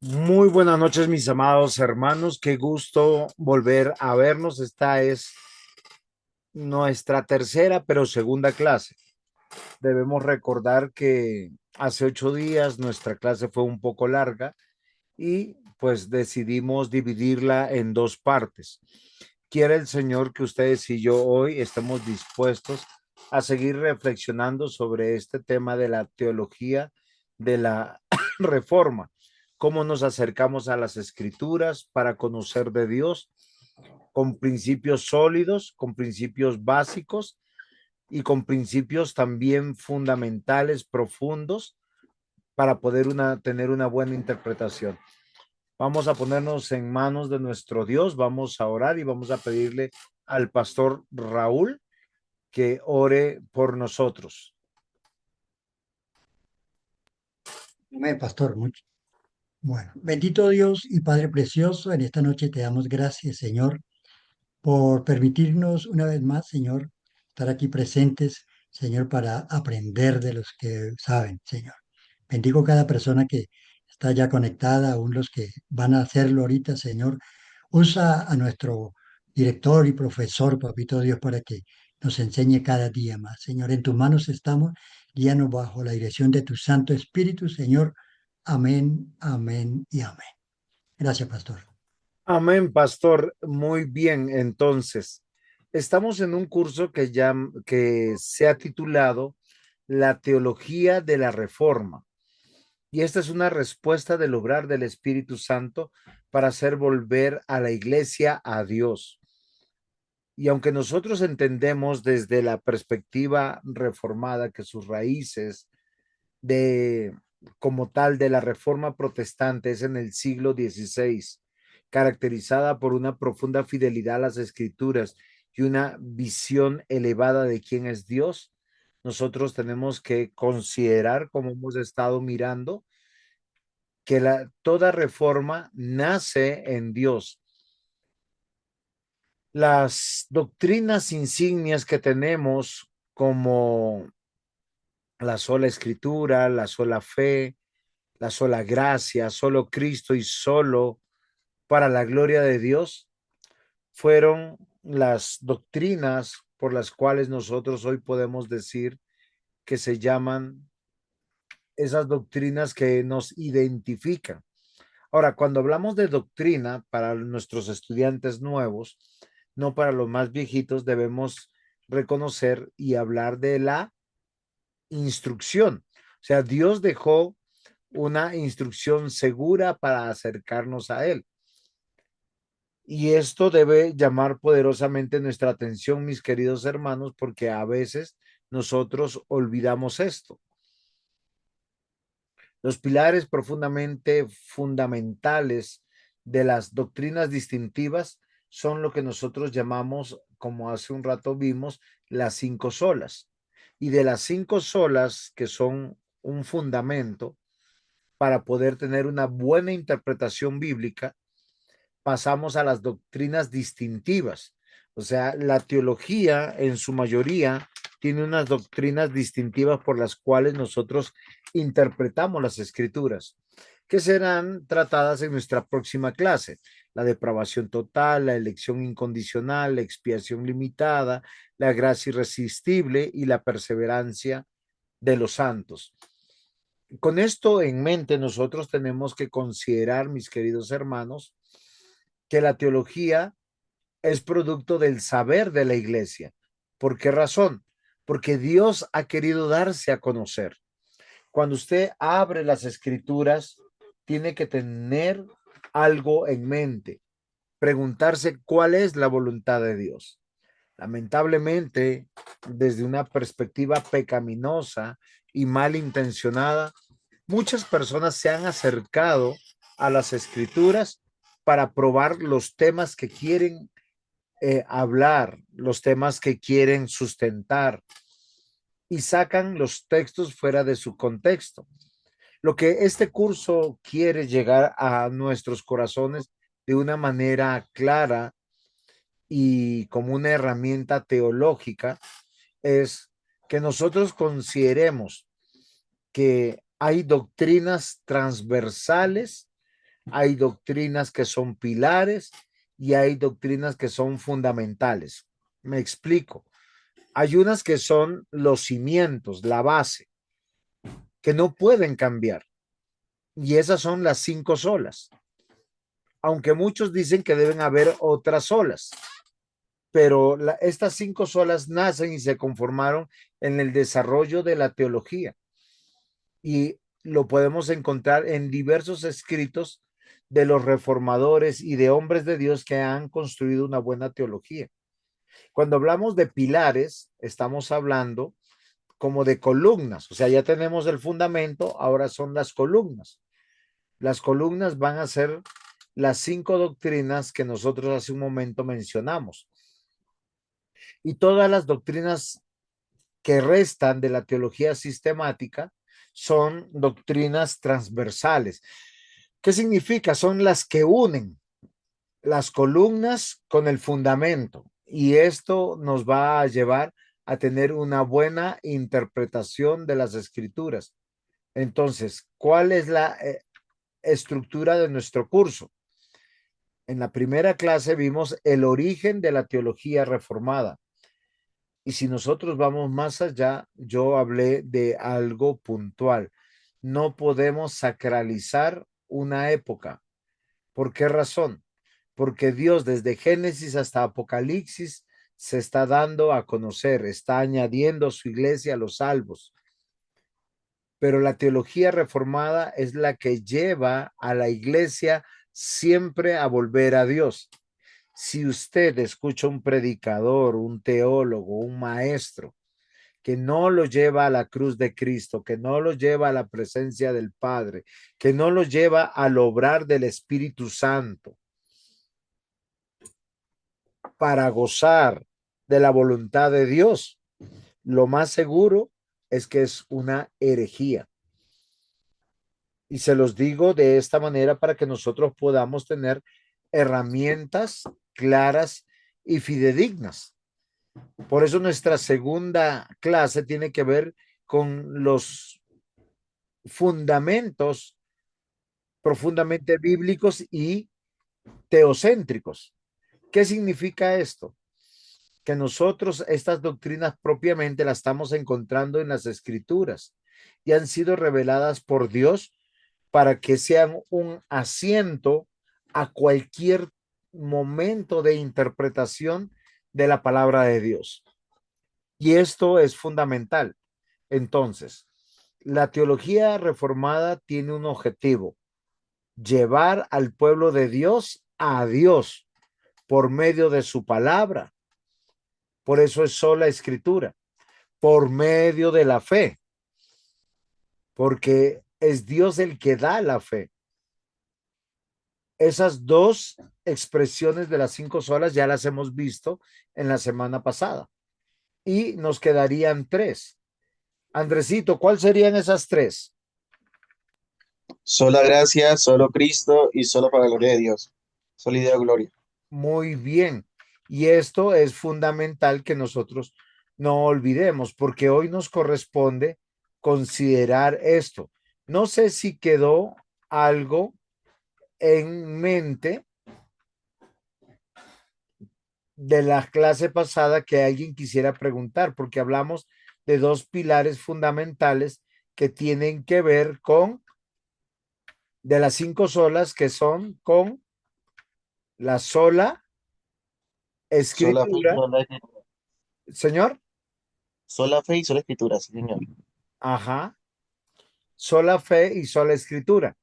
Muy buenas noches, mis amados hermanos. Qué gusto volver a vernos. Esta es nuestra tercera, pero segunda clase. Debemos recordar que hace 8 días nuestra clase fue un poco larga y pues decidimos dividirla en dos partes. Quiere el Señor que ustedes y yo hoy estemos dispuestos a seguir reflexionando sobre este tema de la teología de la reforma, cómo nos acercamos a las escrituras para conocer de Dios con principios sólidos, con principios básicos y con principios también fundamentales, profundos, para poder tener una buena interpretación. Vamos a ponernos en manos de nuestro Dios, vamos a orar y vamos a pedirle al pastor Raúl que ore por nosotros. Amén, pastor. Bueno, bendito Dios y Padre precioso, en esta noche te damos gracias, Señor, por permitirnos una vez más, Señor, estar aquí presentes, Señor, para aprender de los que saben, Señor. Bendigo cada persona que está ya conectada, aún los que van a hacerlo ahorita, Señor. Usa a nuestro director y profesor, Papito Dios, para que nos enseñe cada día más. Señor, en tus manos estamos, guíanos bajo la dirección de tu Santo Espíritu, Señor. Amén, amén y amén. Gracias, pastor. Amén, pastor. Muy bien, entonces, estamos en un curso que se ha titulado La teología de la reforma. Y esta es una respuesta del obrar del Espíritu Santo para hacer volver a la iglesia a Dios. Y aunque nosotros entendemos desde la perspectiva reformada que sus raíces de como tal de la reforma protestante es en el siglo XVI, caracterizada por una profunda fidelidad a las escrituras y una visión elevada de quién es Dios, nosotros tenemos que considerar, como hemos estado mirando, que toda reforma nace en Dios. Las doctrinas insignias que tenemos como la sola escritura, la sola fe, la sola gracia, solo Cristo y solo para la gloria de Dios, fueron las doctrinas por las cuales nosotros hoy podemos decir que se llaman esas doctrinas que nos identifican. Ahora, cuando hablamos de doctrina para nuestros estudiantes nuevos, no para los más viejitos, debemos reconocer y hablar de la instrucción. O sea, Dios dejó una instrucción segura para acercarnos a Él. Y esto debe llamar poderosamente nuestra atención, mis queridos hermanos, porque a veces nosotros olvidamos esto. Los pilares profundamente fundamentales de las doctrinas distintivas son lo que nosotros llamamos, como hace un rato vimos, las cinco solas. Y de las cinco solas, que son un fundamento para poder tener una buena interpretación bíblica, pasamos a las doctrinas distintivas. O sea, la teología en su mayoría tiene unas doctrinas distintivas por las cuales nosotros interpretamos las escrituras, que serán tratadas en nuestra próxima clase. La depravación total, la elección incondicional, la expiación limitada, la gracia irresistible y la perseverancia de los santos. Con esto en mente, nosotros tenemos que considerar, mis queridos hermanos, que la teología es producto del saber de la iglesia. ¿Por qué razón? Porque Dios ha querido darse a conocer. Cuando usted abre las escrituras, tiene que tener algo en mente, preguntarse cuál es la voluntad de Dios. Lamentablemente, desde una perspectiva pecaminosa y malintencionada, muchas personas se han acercado a las escrituras para probar los temas que quieren hablar, los temas que quieren sustentar y sacan los textos fuera de su contexto. Lo que este curso quiere llegar a nuestros corazones de una manera clara y como una herramienta teológica es que nosotros consideremos que hay doctrinas transversales hay doctrinas que son pilares y hay doctrinas que son fundamentales. Me explico. Hay unas que son los cimientos, la base, que no pueden cambiar. Y esas son las 5 solas. Aunque muchos dicen que deben haber otras solas, pero estas 5 solas nacen y se conformaron en el desarrollo de la teología. Y lo podemos encontrar en diversos escritos de los reformadores y de hombres de Dios que han construido una buena teología. Cuando hablamos de pilares, estamos hablando como de columnas, o sea, ya tenemos el fundamento, ahora son las columnas. Las columnas van a ser las 5 doctrinas que nosotros hace un momento mencionamos. Y todas las doctrinas que restan de la teología sistemática son doctrinas transversales. ¿Qué significa? Son las que unen las columnas con el fundamento, y esto nos va a llevar a tener una buena interpretación de las escrituras. Entonces, ¿cuál es la estructura de nuestro curso? En la primera clase vimos el origen de la teología reformada. Y si nosotros vamos más allá, yo hablé de algo puntual. No podemos sacralizar una época. ¿Por qué razón? Porque Dios desde Génesis hasta Apocalipsis se está dando a conocer, está añadiendo a su iglesia a los salvos. Pero la teología reformada es la que lleva a la iglesia siempre a volver a Dios. Si usted escucha un predicador, un teólogo, un maestro, que no lo lleva a la cruz de Cristo, que no lo lleva a la presencia del Padre, que no lo lleva al obrar del Espíritu Santo para gozar de la voluntad de Dios, lo más seguro es que es una herejía. Y se los digo de esta manera para que nosotros podamos tener herramientas claras y fidedignas. Por eso nuestra segunda clase tiene que ver con los fundamentos profundamente bíblicos y teocéntricos. ¿Qué significa esto? Que nosotros estas doctrinas propiamente las estamos encontrando en las escrituras y han sido reveladas por Dios para que sean un asiento a cualquier momento de interpretación de la palabra de Dios. Y esto es fundamental. Entonces, la teología reformada tiene un objetivo: llevar al pueblo de Dios a Dios por medio de su palabra. Por eso es sola escritura, por medio de la fe, porque es Dios el que da la fe. Esas dos expresiones de las 5 solas ya las hemos visto en la semana pasada y nos quedarían 3. Andresito, ¿cuáles serían esas 3? Sola gracia, solo Cristo y solo para la gloria de Dios. Sola idea de gloria. Muy bien. Y esto es fundamental que nosotros no olvidemos, porque hoy nos corresponde considerar esto. No sé si quedó algo en mente de la clase pasada que alguien quisiera preguntar, porque hablamos de 2 pilares fundamentales que tienen que ver con, de las 5 solas, que son con la sola Sola fe y escritura. sola escritura. Señor, Sola fe y sola escritura, sí, señor. ajá, sola fe y sola escritura.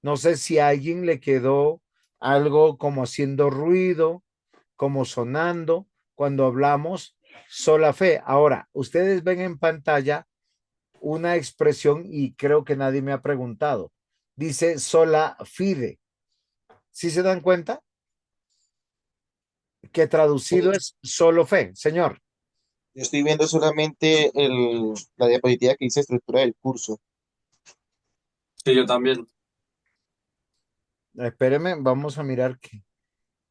No sé si a alguien le quedó algo como haciendo ruido, como sonando cuando hablamos sola fe. Ahora, ustedes ven en pantalla una expresión y creo que nadie me ha preguntado. Dice sola fide. ¿Sí se dan cuenta? Que traducido Sí, es solo fe, señor. yo estoy viendo solamente la diapositiva que dice estructura del curso. Sí, yo también. Espéreme, vamos a mirar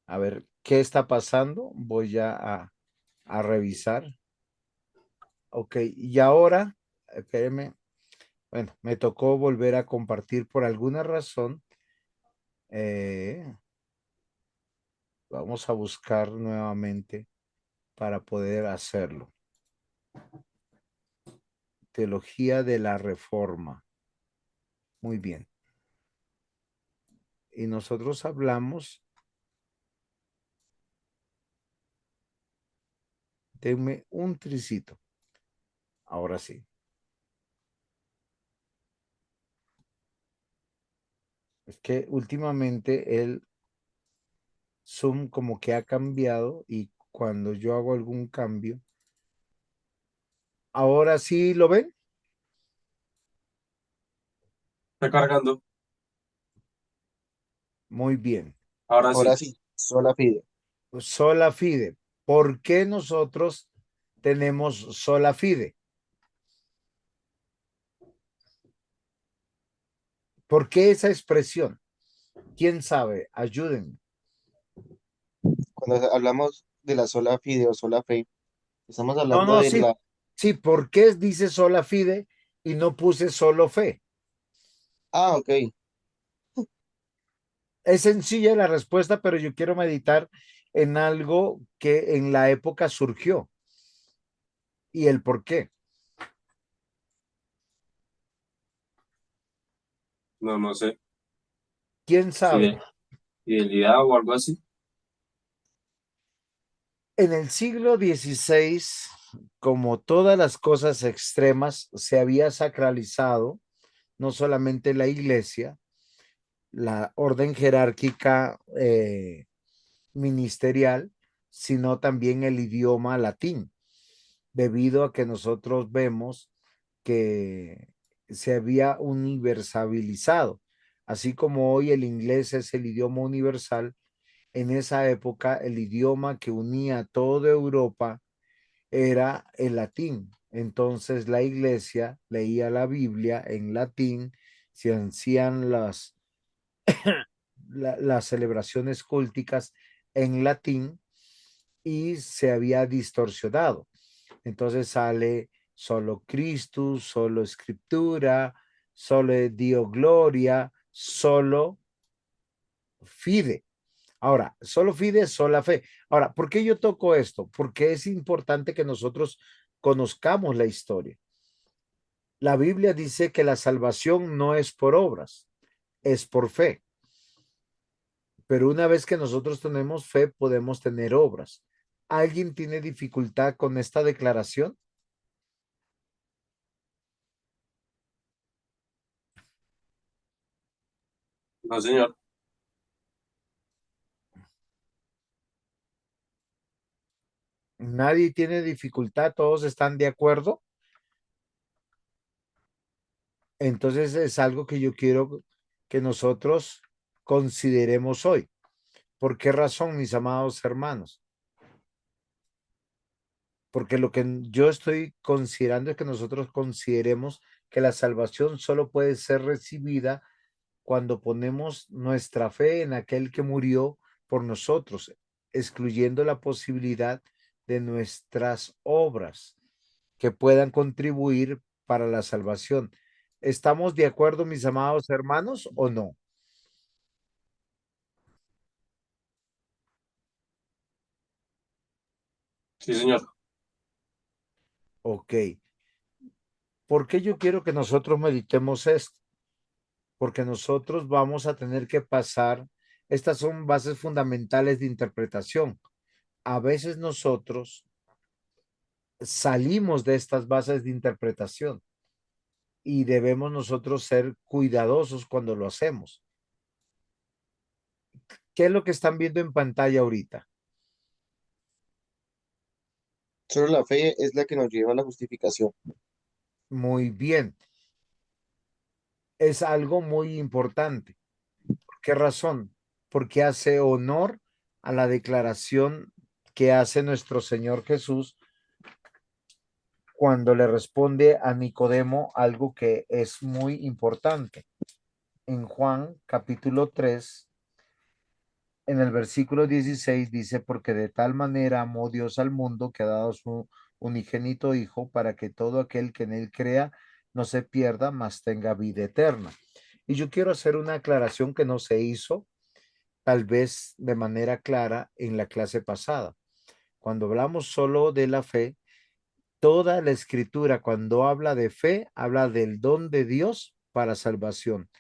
a ver qué está pasando. Voy ya a revisar. Ok, y ahora, espéreme. Bueno, me tocó volver a compartir por alguna razón. Eh, vamos a buscar nuevamente para poder hacerlo. Teología de la Reforma. Muy bien. Y nosotros hablamos, denme un tricito. Ahora sí. Es que últimamente el Zoom como que ha cambiado y cuando yo hago algún cambio, ahora sí lo ven. Está cargando. Muy bien. Ahora Ahora sí. sí, sola fide. Sola fide. ¿Por qué nosotros tenemos sola fide? ¿Por qué esa expresión? ¿Quién sabe? Ayúdenme. Cuando hablamos de la sola fide o sola fe, estamos No, hablando no, de sí, la... sí, ¿por qué dice sola fide y no puse solo fe? Ah, ok. Es sencilla la respuesta, pero yo quiero meditar en algo que en la época surgió y el por qué. No, no sé. ¿Quién sabe? Fidelidad o algo así. En el siglo XVI, como todas las cosas extremas, se había sacralizado no solamente la iglesia, la orden jerárquica ministerial, sino también el idioma latín, debido a que nosotros vemos que se había universalizado. Así como hoy el inglés es el idioma universal, en esa época el idioma que unía toda Europa era el latín. Entonces la iglesia leía la Biblia en latín, se hacían las celebraciones culticas en latín y se había distorsionado. Entonces sale solo Christus, solo Escritura, solo Dio Gloria, solo Fide. Ahora, solo fide, sola fe. Ahora, ¿por qué yo toco esto? Porque es importante que nosotros conozcamos la historia. La Biblia dice que la salvación no es por obras, es por fe. Pero una vez que nosotros tenemos fe, podemos tener obras. ¿Alguien tiene dificultad con esta declaración? No, señor. Nadie tiene dificultad, todos están de acuerdo. Entonces es algo que yo quiero que nosotros consideremos hoy. ¿Por qué razón, mis amados hermanos? Porque lo que yo estoy considerando es que nosotros consideremos que la salvación solo puede ser recibida cuando ponemos nuestra fe en aquel que murió por nosotros, excluyendo la posibilidad de nuestras obras que puedan contribuir para la salvación. ¿Estamos de acuerdo, mis amados hermanos, o no? Sí, señor. Ok. ¿Por qué yo quiero que nosotros meditemos esto? Porque nosotros vamos a tener que pasar, estas son bases fundamentales de interpretación. A veces nosotros salimos de estas bases de interpretación y debemos nosotros ser cuidadosos cuando lo hacemos. ¿Qué es lo que están viendo en pantalla ahorita? Solo la fe es la que nos lleva a la justificación. Muy bien, es algo muy importante. ¿Por qué razón? Porque hace honor a la declaración que hace nuestro Señor Jesús cuando le responde a Nicodemo algo que es muy importante. En Juan capítulo 3, en el versículo 16 dice, porque de tal manera amó Dios al mundo que ha dado su unigénito Hijo para que todo aquel que en él crea no se pierda, mas tenga vida eterna. Y yo quiero hacer una aclaración que no se hizo tal vez de manera clara en la clase pasada. Cuando hablamos solo de la fe, toda la escritura cuando habla de fe, habla del don de Dios para salvación.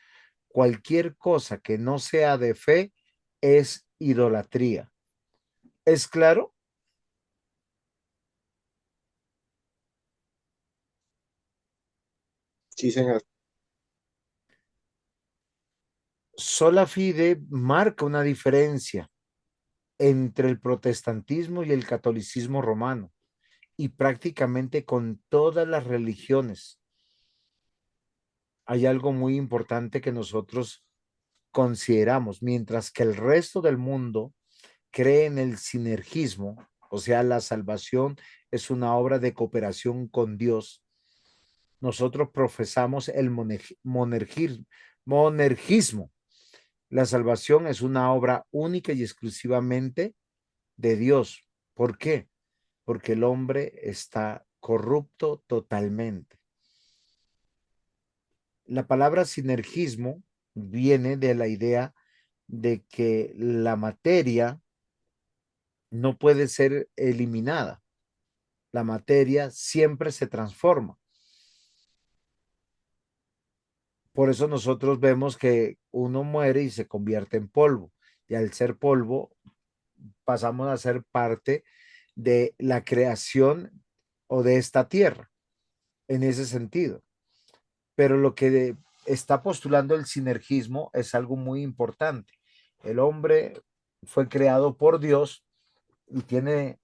Cualquier cosa que no sea de fe es idolatría. ¿Es claro? Sí, señor. Sola fide marca una diferencia entre el protestantismo y el catolicismo romano y prácticamente con todas las religiones. Hay algo muy importante que nosotros consideramos, mientras que el resto del mundo cree en el sinergismo, o sea, la salvación es una obra de cooperación con Dios. Nosotros profesamos el monergismo. La salvación es una obra única y exclusivamente de Dios. ¿Por qué? Porque el hombre está corrupto totalmente. La palabra sinergismo viene de la idea de que la materia no puede ser eliminada. La materia siempre se transforma. Por eso nosotros vemos que uno muere y se convierte en polvo. Y al ser polvo, pasamos a ser parte de la creación o de esta tierra, en ese sentido. Pero lo que está postulando el sinergismo es algo muy importante. El hombre fue creado por Dios y tiene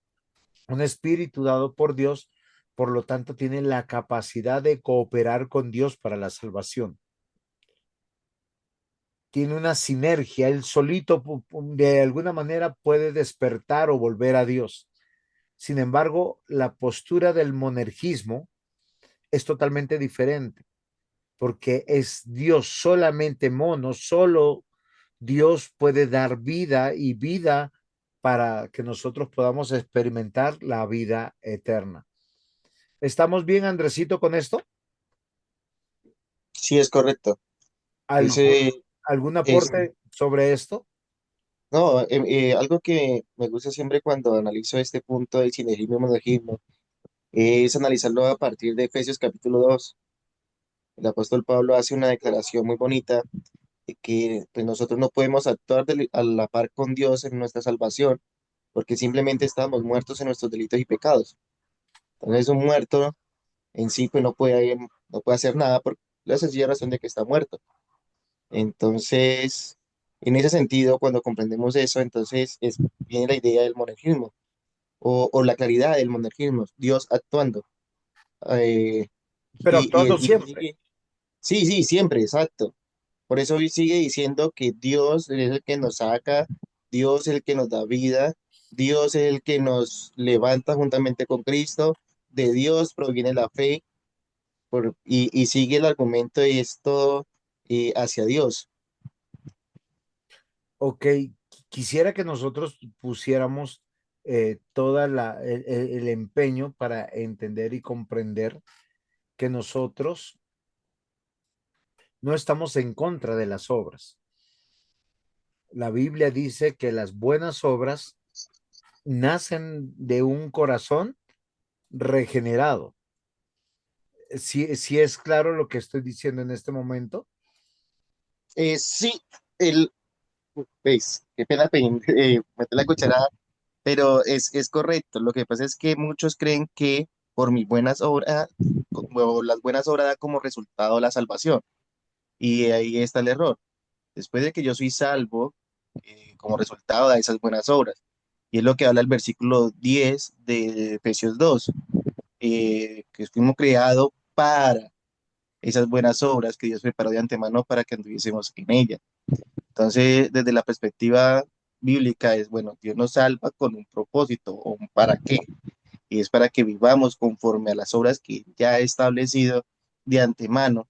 un espíritu dado por Dios, por lo tanto tiene la capacidad de cooperar con Dios para la salvación. Tiene una sinergia, él solito de alguna manera puede despertar o volver a Dios. Sin embargo, la postura del monergismo es totalmente diferente, porque es Dios solamente mono, solo Dios puede dar vida y vida para que nosotros podamos experimentar la vida eterna. ¿Estamos bien, Andresito, con esto? Sí, es correcto. ¿Algún, Ese algún es, aporte sobre esto? no, algo que me gusta siempre cuando analizo este punto del sinergismo y monergismo es analizarlo a partir de Efesios capítulo 2. El apóstol Pablo hace una declaración muy bonita de que pues, nosotros no podemos actuar a la par con Dios en nuestra salvación, porque simplemente estamos muertos en nuestros delitos y pecados. Entonces, un muerto en sí pues, no puede hacer nada por la sencilla razón de que está muerto. Entonces, en ese sentido, cuando comprendemos eso, viene la idea del monergismo o la claridad del monergismo, Dios actuando. Eh, Pero actuando y siempre. sí, sí, siempre, exacto. Por eso hoy sigue diciendo que Dios es el que nos saca, Dios es el que nos da vida, Dios es el que nos levanta juntamente con Cristo, de Dios proviene la fe, y sigue el argumento de esto hacia Dios. Ok, quisiera que nosotros pusiéramos toda el empeño para entender y comprender que nosotros no estamos en contra de las obras. La Biblia dice que las buenas obras nacen de un corazón regenerado. Si es claro lo que estoy diciendo en este momento. Sí, el, pues, qué pena meter la cucharada, pero es correcto. Lo que pasa es que muchos creen que por mis buenas obras, como las buenas obras da como resultado la salvación. Y ahí está el error. Después de que yo soy salvo, como resultado de esas buenas obras. Y es lo que habla el versículo 10 de Efesios 2, que fuimos creados para esas buenas obras que Dios preparó de antemano para que anduviésemos en ellas. Entonces, desde la perspectiva bíblica es, bueno, Dios nos salva con un propósito o un para qué, y es para que vivamos conforme a las obras que ya ha establecido de antemano,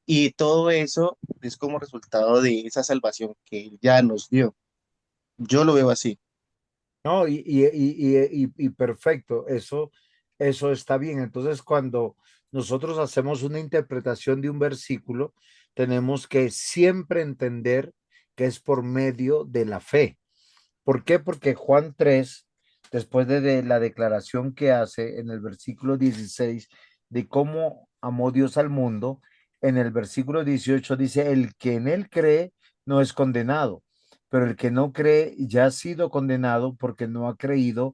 y todo eso es como resultado de esa salvación que Él ya nos dio. Yo lo veo así. No, y perfecto, eso está bien. Entonces, cuando nosotros hacemos una interpretación de un versículo, tenemos que siempre entender que es por medio de la fe. ¿Por qué? Porque Juan 3, después de la declaración que hace en el versículo 16 de cómo amó Dios al mundo, en el versículo 18 dice, el que en él cree no es condenado, pero el que no cree ya ha sido condenado porque no ha creído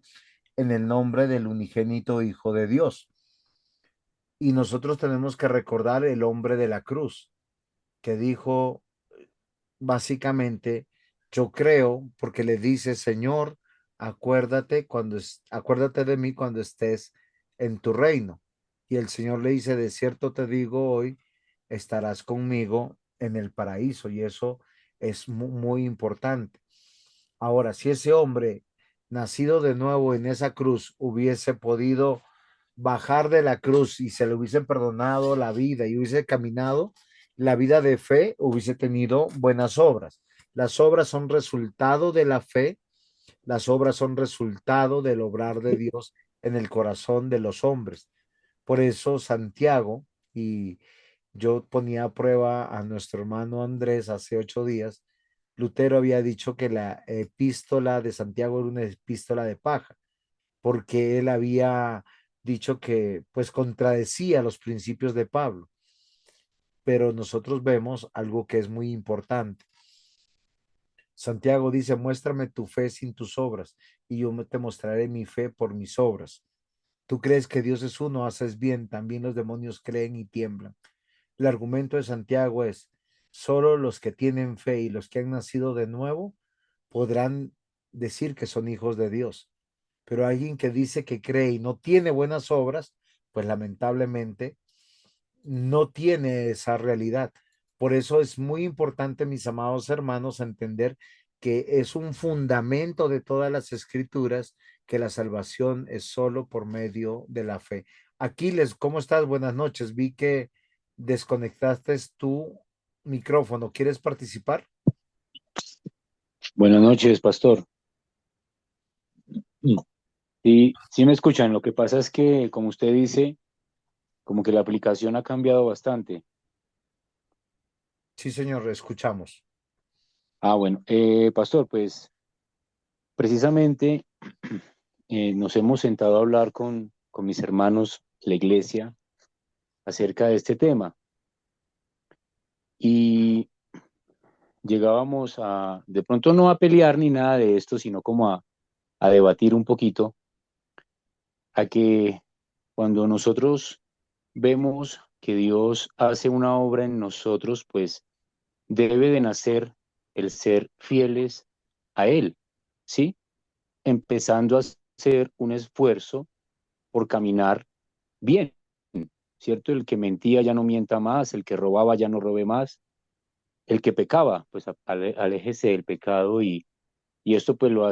en el nombre del unigénito Hijo de Dios. Y nosotros tenemos que recordar el hombre de la cruz, que dijo básicamente, yo creo, porque le dice, Señor, acuérdate de mí cuando estés en tu reino. Y el Señor le dice, de cierto te digo hoy, estarás conmigo en el paraíso. Y eso es muy importante. Ahora, si ese hombre nacido de nuevo en esa cruz hubiese podido bajar de la cruz y se le hubiese perdonado la vida y hubiese caminado la vida de fe, hubiese tenido buenas obras. Las obras son resultado de la fe, las obras son resultado del obrar de Dios en el corazón de los hombres. Por eso Santiago, y yo ponía a prueba a nuestro hermano Andrés hace 8 días, Lutero había dicho que la epístola de Santiago era una epístola de paja, porque él había dicho que pues contradecía los principios de Pablo, pero nosotros vemos algo que es muy importante. Santiago dice, muéstrame tu fe sin tus obras, y yo te mostraré mi fe por mis obras. Tú crees que Dios es uno, haces bien, también los demonios creen y tiemblan. El argumento de Santiago es, solo los que tienen fe y los que han nacido de nuevo podrán decir que son hijos de Dios. Pero alguien que dice que cree y no tiene buenas obras, pues lamentablemente no tiene esa realidad. Por eso es muy importante, mis amados hermanos, entender que es un fundamento de todas las escrituras que la salvación es solo por medio de la fe. Aquiles, ¿cómo estás? Buenas noches. Vi que desconectaste tu micrófono. ¿Quieres participar? Buenas noches, pastor. Mm. Sí me escuchan. Lo que pasa es que, como usted dice, como que la aplicación ha cambiado bastante. Sí, señor, escuchamos. Bueno, pastor, pues precisamente nos hemos sentado a hablar con mis hermanos, la iglesia, acerca de este tema. Y llegábamos de pronto no a pelear ni nada de esto, sino como a debatir un poquito, a que cuando nosotros vemos que Dios hace una obra en nosotros, pues debe de nacer el ser fieles a Él, ¿sí? Empezando a hacer un esfuerzo por caminar bien, ¿cierto? El que mentía ya no mienta más, el que robaba ya no robe más, el que pecaba, pues aléjese del pecado y esto pues lo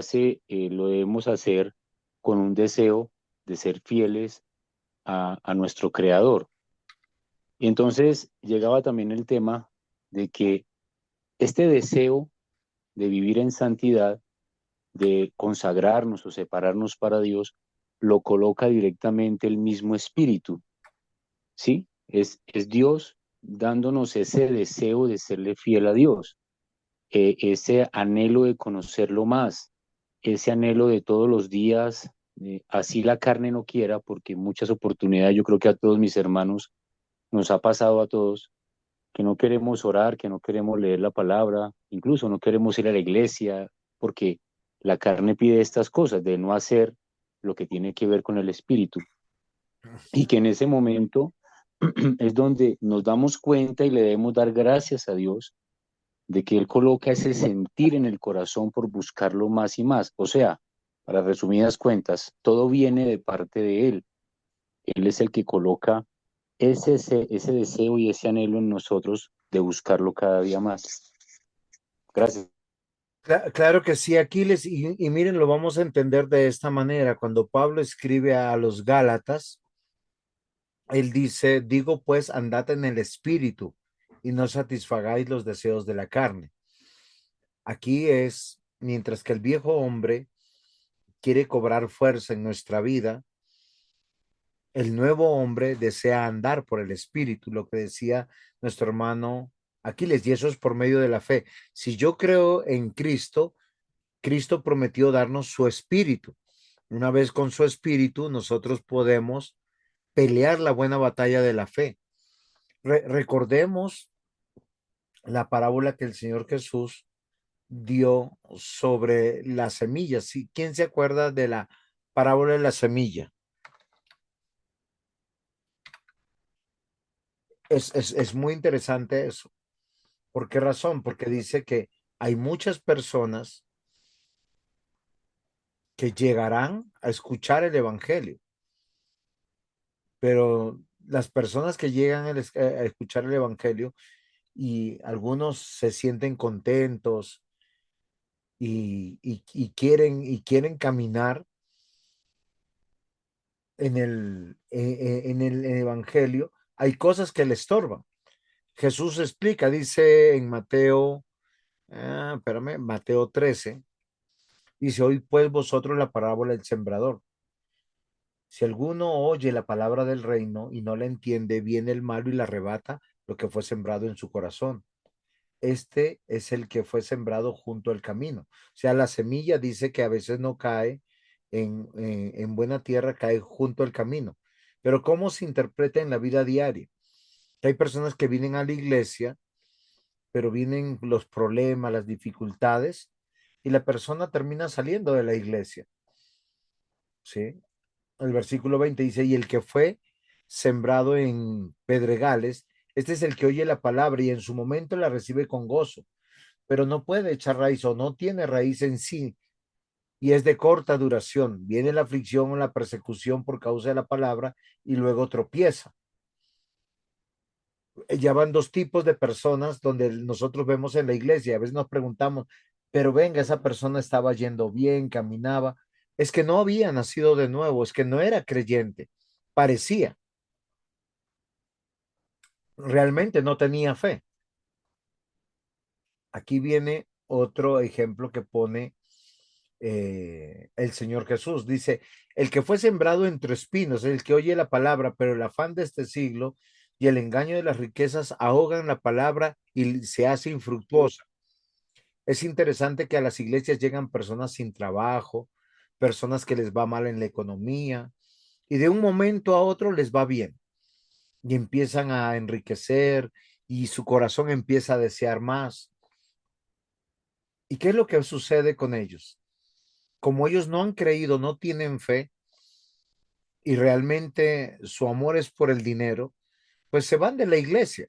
debemos hacer con un deseo de ser fieles a nuestro Creador. Y entonces llegaba también el tema de que este deseo de vivir en santidad, de consagrarnos o separarnos para Dios, lo coloca directamente el mismo Espíritu, ¿sí? Es Dios dándonos ese deseo de serle fiel a Dios, ese anhelo de conocerlo más, ese anhelo de todos los días, así la carne no quiera, porque en muchas oportunidades yo creo que a todos mis hermanos nos ha pasado a todos, que no queremos orar, que no queremos leer la palabra, incluso no queremos ir a la iglesia, porque la carne pide estas cosas, de no hacer lo que tiene que ver con el espíritu. Y que en ese momento es donde nos damos cuenta y le debemos dar gracias a Dios de que Él coloca ese sentir en el corazón por buscarlo más y más. O sea, para resumidas cuentas, todo viene de parte de Él. Él es el que coloca ese deseo y ese anhelo en nosotros de buscarlo cada día más. Gracias. Claro que sí, Aquiles, y miren, lo vamos a entender de esta manera. Cuando Pablo escribe a los Gálatas, él dice, digo pues, andad en el espíritu y no satisfagáis los deseos de la carne. Aquí es, mientras que el viejo hombre quiere cobrar fuerza en nuestra vida, el nuevo hombre desea andar por el espíritu, lo que decía nuestro hermano Aquiles, y eso es por medio de la fe. Si yo creo en Cristo, Cristo prometió darnos su espíritu. Una vez con su espíritu, nosotros podemos pelear la buena batalla de la fe. Recordemos la parábola que el Señor Jesús dio sobre las semillas. ¿Sí? ¿Quién se acuerda de la parábola de la semilla? Es muy interesante eso. ¿Por qué razón? Porque dice que hay muchas personas que llegarán a escuchar el Evangelio, pero las personas que llegan a escuchar el Evangelio y algunos se sienten contentos y quieren caminar en el Evangelio, hay cosas que le estorban. Jesús explica, dice en Mateo, espérame, Mateo 13, dice, hoy pues vosotros la parábola del sembrador. Si alguno oye la palabra del reino y no la entiende, viene el malo y la arrebata lo que fue sembrado en su corazón. Este es el que fue sembrado junto al camino. O sea, la semilla dice que a veces no cae en buena tierra, cae junto al camino. Pero ¿cómo se interpreta en la vida diaria? Que hay personas que vienen a la iglesia, pero vienen los problemas, las dificultades, y la persona termina saliendo de la iglesia. ¿Sí? El versículo 20 dice, y el que fue sembrado en pedregales, este es el que oye la palabra y en su momento la recibe con gozo, pero no puede echar raíz o no tiene raíz en sí y es de corta duración. Viene la aflicción o la persecución por causa de la palabra y luego tropieza. Ya van dos tipos de personas donde nosotros vemos en la iglesia, a veces nos preguntamos, pero venga, esa persona estaba yendo bien, caminaba, es que no había nacido de nuevo, es que no era creyente, parecía, realmente no tenía fe. Aquí viene otro ejemplo que pone el Señor Jesús. Dice, el que fue sembrado entre espinos, el que oye la palabra, pero el afán de este siglo y el engaño de las riquezas ahogan la palabra y se hace infructuosa. Es interesante que a las iglesias llegan personas sin trabajo, personas que les va mal en la economía y de un momento a otro les va bien y empiezan a enriquecer y su corazón empieza a desear más. ¿Y qué es lo que sucede con ellos? Como ellos no han creído, no tienen fe y realmente su amor es por el dinero, pues se van de la iglesia.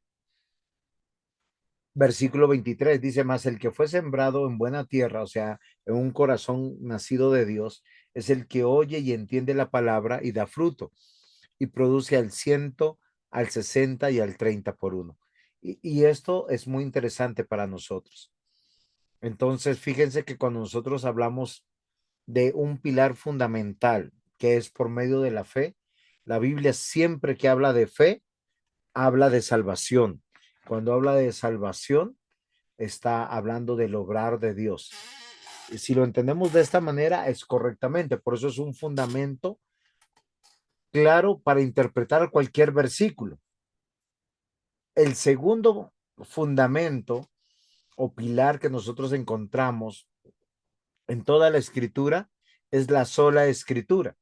Versículo 23 dice más, el que fue sembrado en buena tierra, o sea, en un corazón nacido de Dios, es el que oye y entiende la palabra y da fruto y produce al 100, al 60 y al 30 por uno. Y esto es muy interesante para nosotros. Entonces, fíjense que cuando nosotros hablamos de un pilar fundamental que es por medio de la fe, la Biblia siempre que habla de fe, habla de salvación. Cuando habla de salvación, está hablando del obrar de Dios. Y si lo entendemos de esta manera, es correctamente. Por eso es un fundamento claro para interpretar cualquier versículo. El segundo fundamento o pilar que nosotros encontramos en toda la escritura es la sola escritura.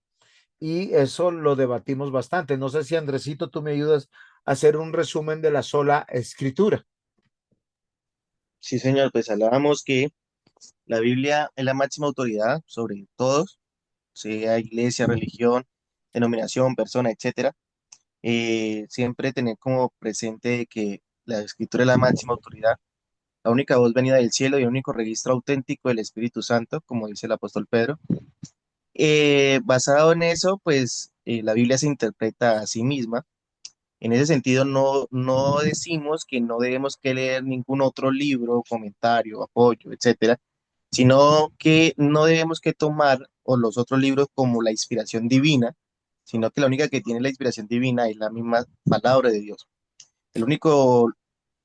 Y eso lo debatimos bastante. No sé si Andresito, tú me ayudas a hacer un resumen de la sola escritura. Sí, señor, pues hablábamos que la Biblia es la máxima autoridad sobre todos, sea iglesia, religión, denominación, persona, etcétera. Siempre tener como presente que la escritura es la máxima autoridad, la única voz venida del cielo y el único registro auténtico del Espíritu Santo, como dice el apóstol Pedro. Basado en eso, pues la Biblia se interpreta a sí misma. En ese sentido, no decimos que no debemos que leer ningún otro libro, comentario, apoyo, etcétera, sino que no debemos que tomar o los otros libros como la inspiración divina, sino que la única que tiene la inspiración divina es la misma palabra de Dios. El único,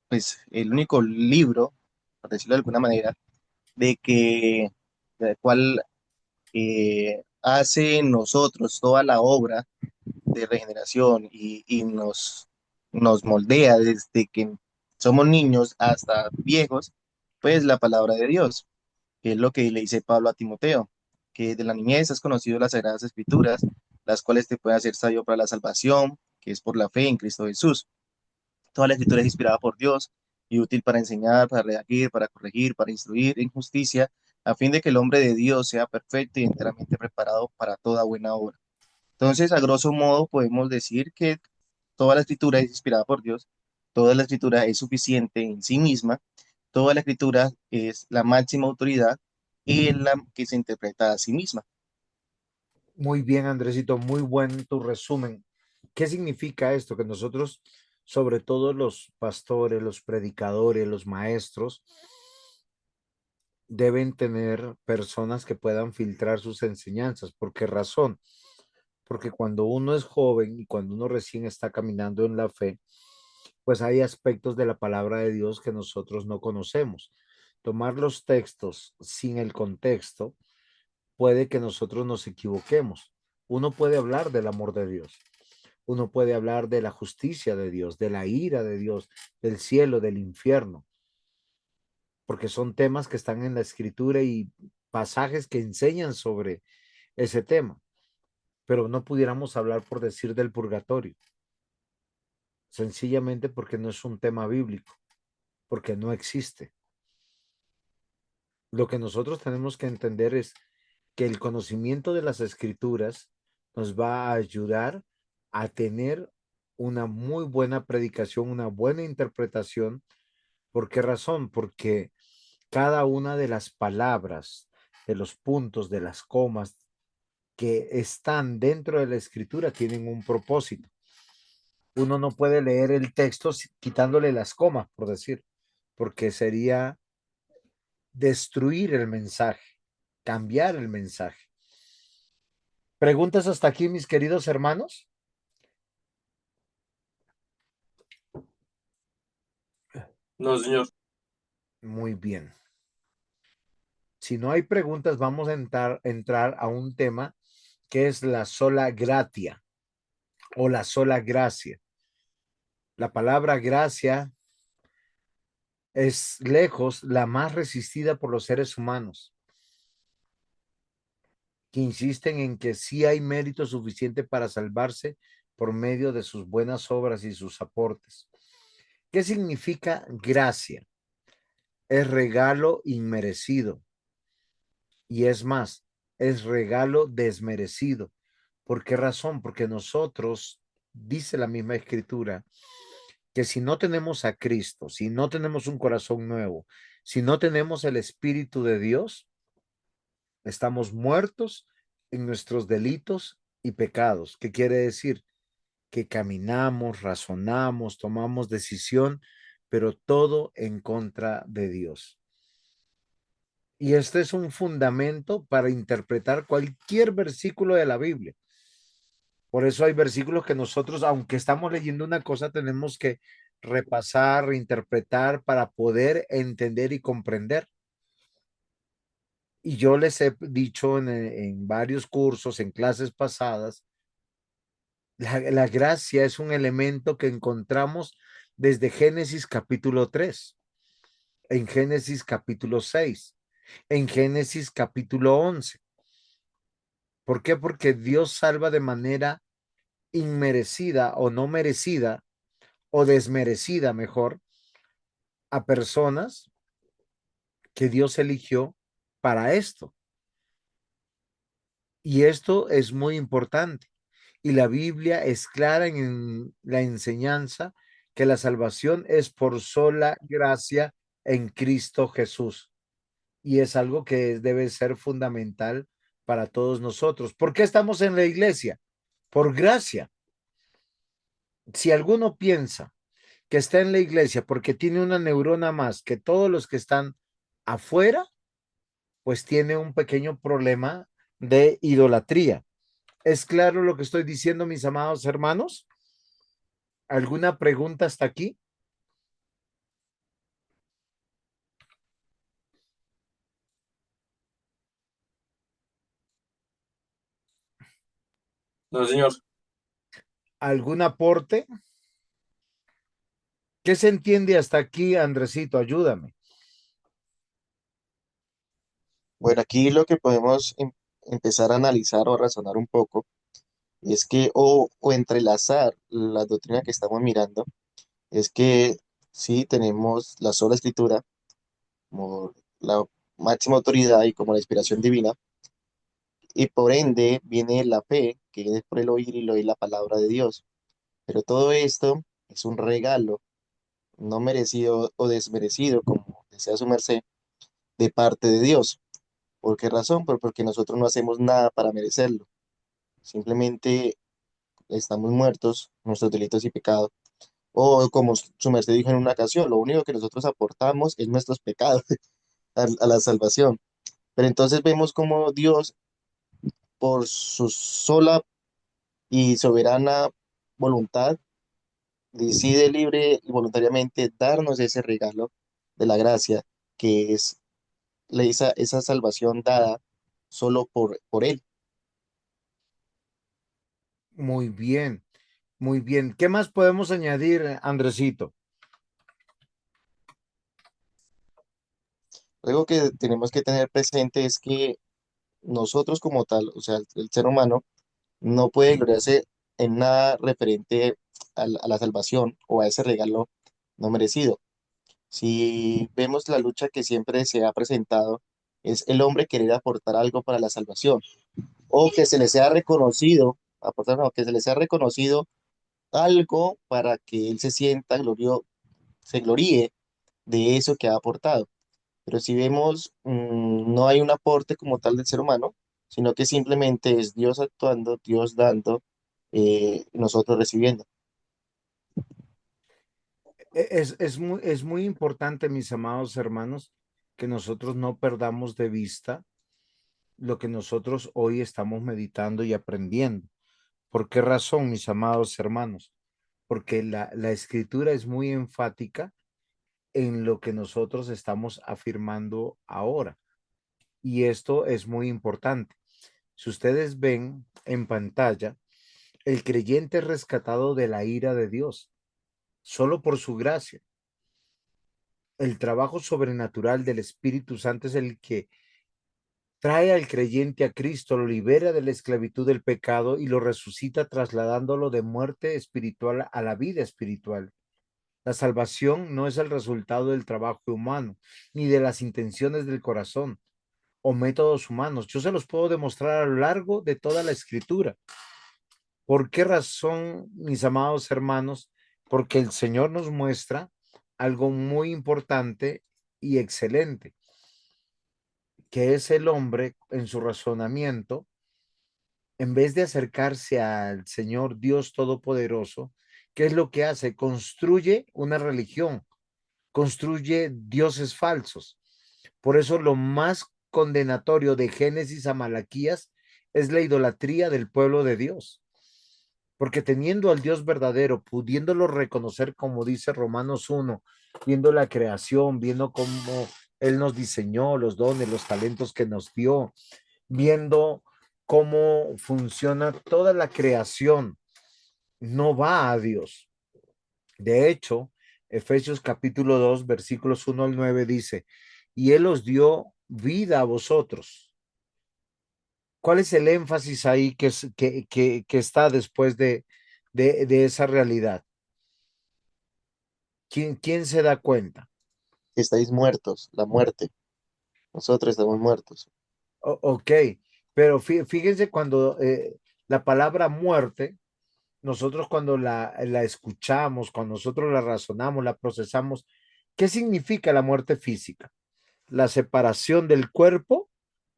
pues, el único libro, por decirlo de alguna manera, del cual hace en nosotros toda la obra de regeneración y nos moldea desde que somos niños hasta viejos, pues la palabra de Dios, que es lo que le dice Pablo a Timoteo, que de la niñez has conocido las sagradas escrituras, las cuales te pueden hacer sabio para la salvación, que es por la fe en Cristo Jesús. Toda la escritura es inspirada por Dios y útil para enseñar, para redacir, para corregir, para instruir en justicia, a fin de que el hombre de Dios sea perfecto y enteramente preparado para toda buena obra. Entonces, a grosso modo, podemos decir que toda la escritura es inspirada por Dios, toda la escritura es suficiente en sí misma, toda la escritura es la máxima autoridad y es la que se interpreta a sí misma. Muy bien, Andresito, muy buen tu resumen. ¿Qué significa esto? Que nosotros, sobre todo los pastores, los predicadores, los maestros, deben tener personas que puedan filtrar sus enseñanzas. ¿Por qué razón? Porque cuando uno es joven y cuando uno recién está caminando en la fe, pues hay aspectos de la palabra de Dios que nosotros no conocemos. Tomar los textos sin el contexto puede que nosotros nos equivoquemos. Uno puede hablar del amor de Dios, uno puede hablar de la justicia de Dios, de la ira de Dios, del cielo, del infierno, porque son temas que están en la escritura y pasajes que enseñan sobre ese tema, pero no pudiéramos hablar por decir del purgatorio, sencillamente porque no es un tema bíblico, porque no existe. Lo que nosotros tenemos que entender es que el conocimiento de las escrituras nos va a ayudar a tener una muy buena predicación, una buena interpretación. ¿Por qué razón? Porque cada una de las palabras, de los puntos, de las comas que están dentro de la escritura tienen un propósito. Uno no puede leer el texto quitándole las comas, por decir, porque sería destruir el mensaje, cambiar el mensaje. ¿Preguntas hasta aquí, mis queridos hermanos? No, señor. Muy bien. Si no hay preguntas, vamos a entrar a un tema que es la sola gratia o la sola gracia. La palabra gracia es lejos la más resistida por los seres humanos, que insisten en que sí hay mérito suficiente para salvarse por medio de sus buenas obras y sus aportes. ¿Qué significa gracia? Es regalo inmerecido y es más, es regalo desmerecido. ¿Por qué razón? Porque nosotros, dice la misma escritura, que si no tenemos a Cristo, si no tenemos un corazón nuevo, si no tenemos el Espíritu de Dios, estamos muertos en nuestros delitos y pecados. ¿Qué quiere decir? Que caminamos, razonamos, tomamos decisión, pero todo en contra de Dios. Y este es un fundamento para interpretar cualquier versículo de la Biblia. Por eso hay versículos que nosotros, aunque estamos leyendo una cosa, tenemos que repasar, reinterpretar para poder entender y comprender. Y yo les he dicho en varios cursos, en clases pasadas, la gracia es un elemento que encontramos desde Génesis capítulo 3, en Génesis capítulo 6, en Génesis capítulo 11. ¿Por qué? Porque Dios salva de manera inmerecida o no merecida o desmerecida, mejor, a personas que Dios eligió para esto. Y esto es muy importante. Y la Biblia es clara en la enseñanza que la salvación es por sola gracia en Cristo Jesús. Y es algo que debe ser fundamental para todos nosotros. ¿Por qué estamos en la iglesia? Por gracia. Si alguno piensa que está en la iglesia porque tiene una neurona más que todos los que están afuera, pues tiene un pequeño problema de idolatría. ¿Es claro lo que estoy diciendo, mis amados hermanos? ¿Alguna pregunta hasta aquí? No, señor. ¿Algún aporte? ¿Qué se entiende hasta aquí, Andresito? Ayúdame. Bueno, aquí lo que podemos empezar a analizar o a razonar un poco es que, o entrelazar la doctrina que estamos mirando, es que sí tenemos la sola escritura como la máxima autoridad y como la inspiración divina, y por ende viene la fe, que viene por el oír y el oír la palabra de Dios. Pero todo esto es un regalo, no merecido o desmerecido, como desea su merced, de parte de Dios. ¿Por qué razón? Porque nosotros no hacemos nada para merecerlo. Simplemente estamos muertos, nuestros delitos y pecados. O como su merced dijo en una ocasión, lo único que nosotros aportamos es nuestros pecados a la salvación. Pero entonces vemos como Dios, por su sola y soberana voluntad, decide libre y voluntariamente darnos ese regalo de la gracia, que es esa salvación dada solo por Él. Muy bien, muy bien. ¿Qué más podemos añadir, Andresito? Algo que tenemos que tener presente es que nosotros como tal, o sea, el ser humano, no puede gloriarse en nada referente a la salvación o a ese regalo no merecido. Si vemos la lucha que siempre se ha presentado, es el hombre querer aportar algo para la salvación o que se le sea reconocido, aportar, no, que se le sea reconocido algo para que él se sienta se gloríe de eso que ha aportado. Pero si vemos, no hay un aporte como tal del ser humano, sino que simplemente es Dios actuando, Dios dando, nosotros recibiendo. Es muy importante, mis amados hermanos, que nosotros no perdamos de vista lo que nosotros hoy estamos meditando y aprendiendo. ¿Por qué razón, mis amados hermanos? Porque la escritura es muy enfática en lo que nosotros estamos afirmando ahora. Y esto es muy importante. Si ustedes ven en pantalla, el creyente es rescatado de la ira de Dios, solo por su gracia. El trabajo sobrenatural del Espíritu Santo es el que trae al creyente a Cristo, lo libera de la esclavitud del pecado y lo resucita trasladándolo de muerte espiritual a la vida espiritual. La salvación no es el resultado del trabajo humano, ni de las intenciones del corazón o métodos humanos. Yo se los puedo demostrar a lo largo de toda la escritura. ¿Por qué razón, mis amados hermanos? Porque el Señor nos muestra algo muy importante y excelente, que es el hombre en su razonamiento, en vez de acercarse al Señor Dios Todopoderoso, ¿qué es lo que hace? Construye una religión, construye dioses falsos. Por eso lo más condenatorio de Génesis a Malaquías es la idolatría del pueblo de Dios. Porque teniendo al Dios verdadero, pudiéndolo reconocer como dice Romanos 1, viendo la creación, viendo cómo Él nos diseñó, los dones, los talentos que nos dio, viendo cómo funciona toda la creación, no va a Dios. De hecho, Efesios capítulo 2, versículos 1 al 9 dice, y Él os dio vida a vosotros. ¿Cuál es el énfasis ahí que está después de esa realidad? ¿Quién se da cuenta? Estáis muertos, la muerte. Nosotros estamos muertos. Ok, pero fíjense cuando la palabra muerte, nosotros cuando la escuchamos, cuando nosotros la razonamos, la procesamos, ¿qué significa la muerte física? La separación del cuerpo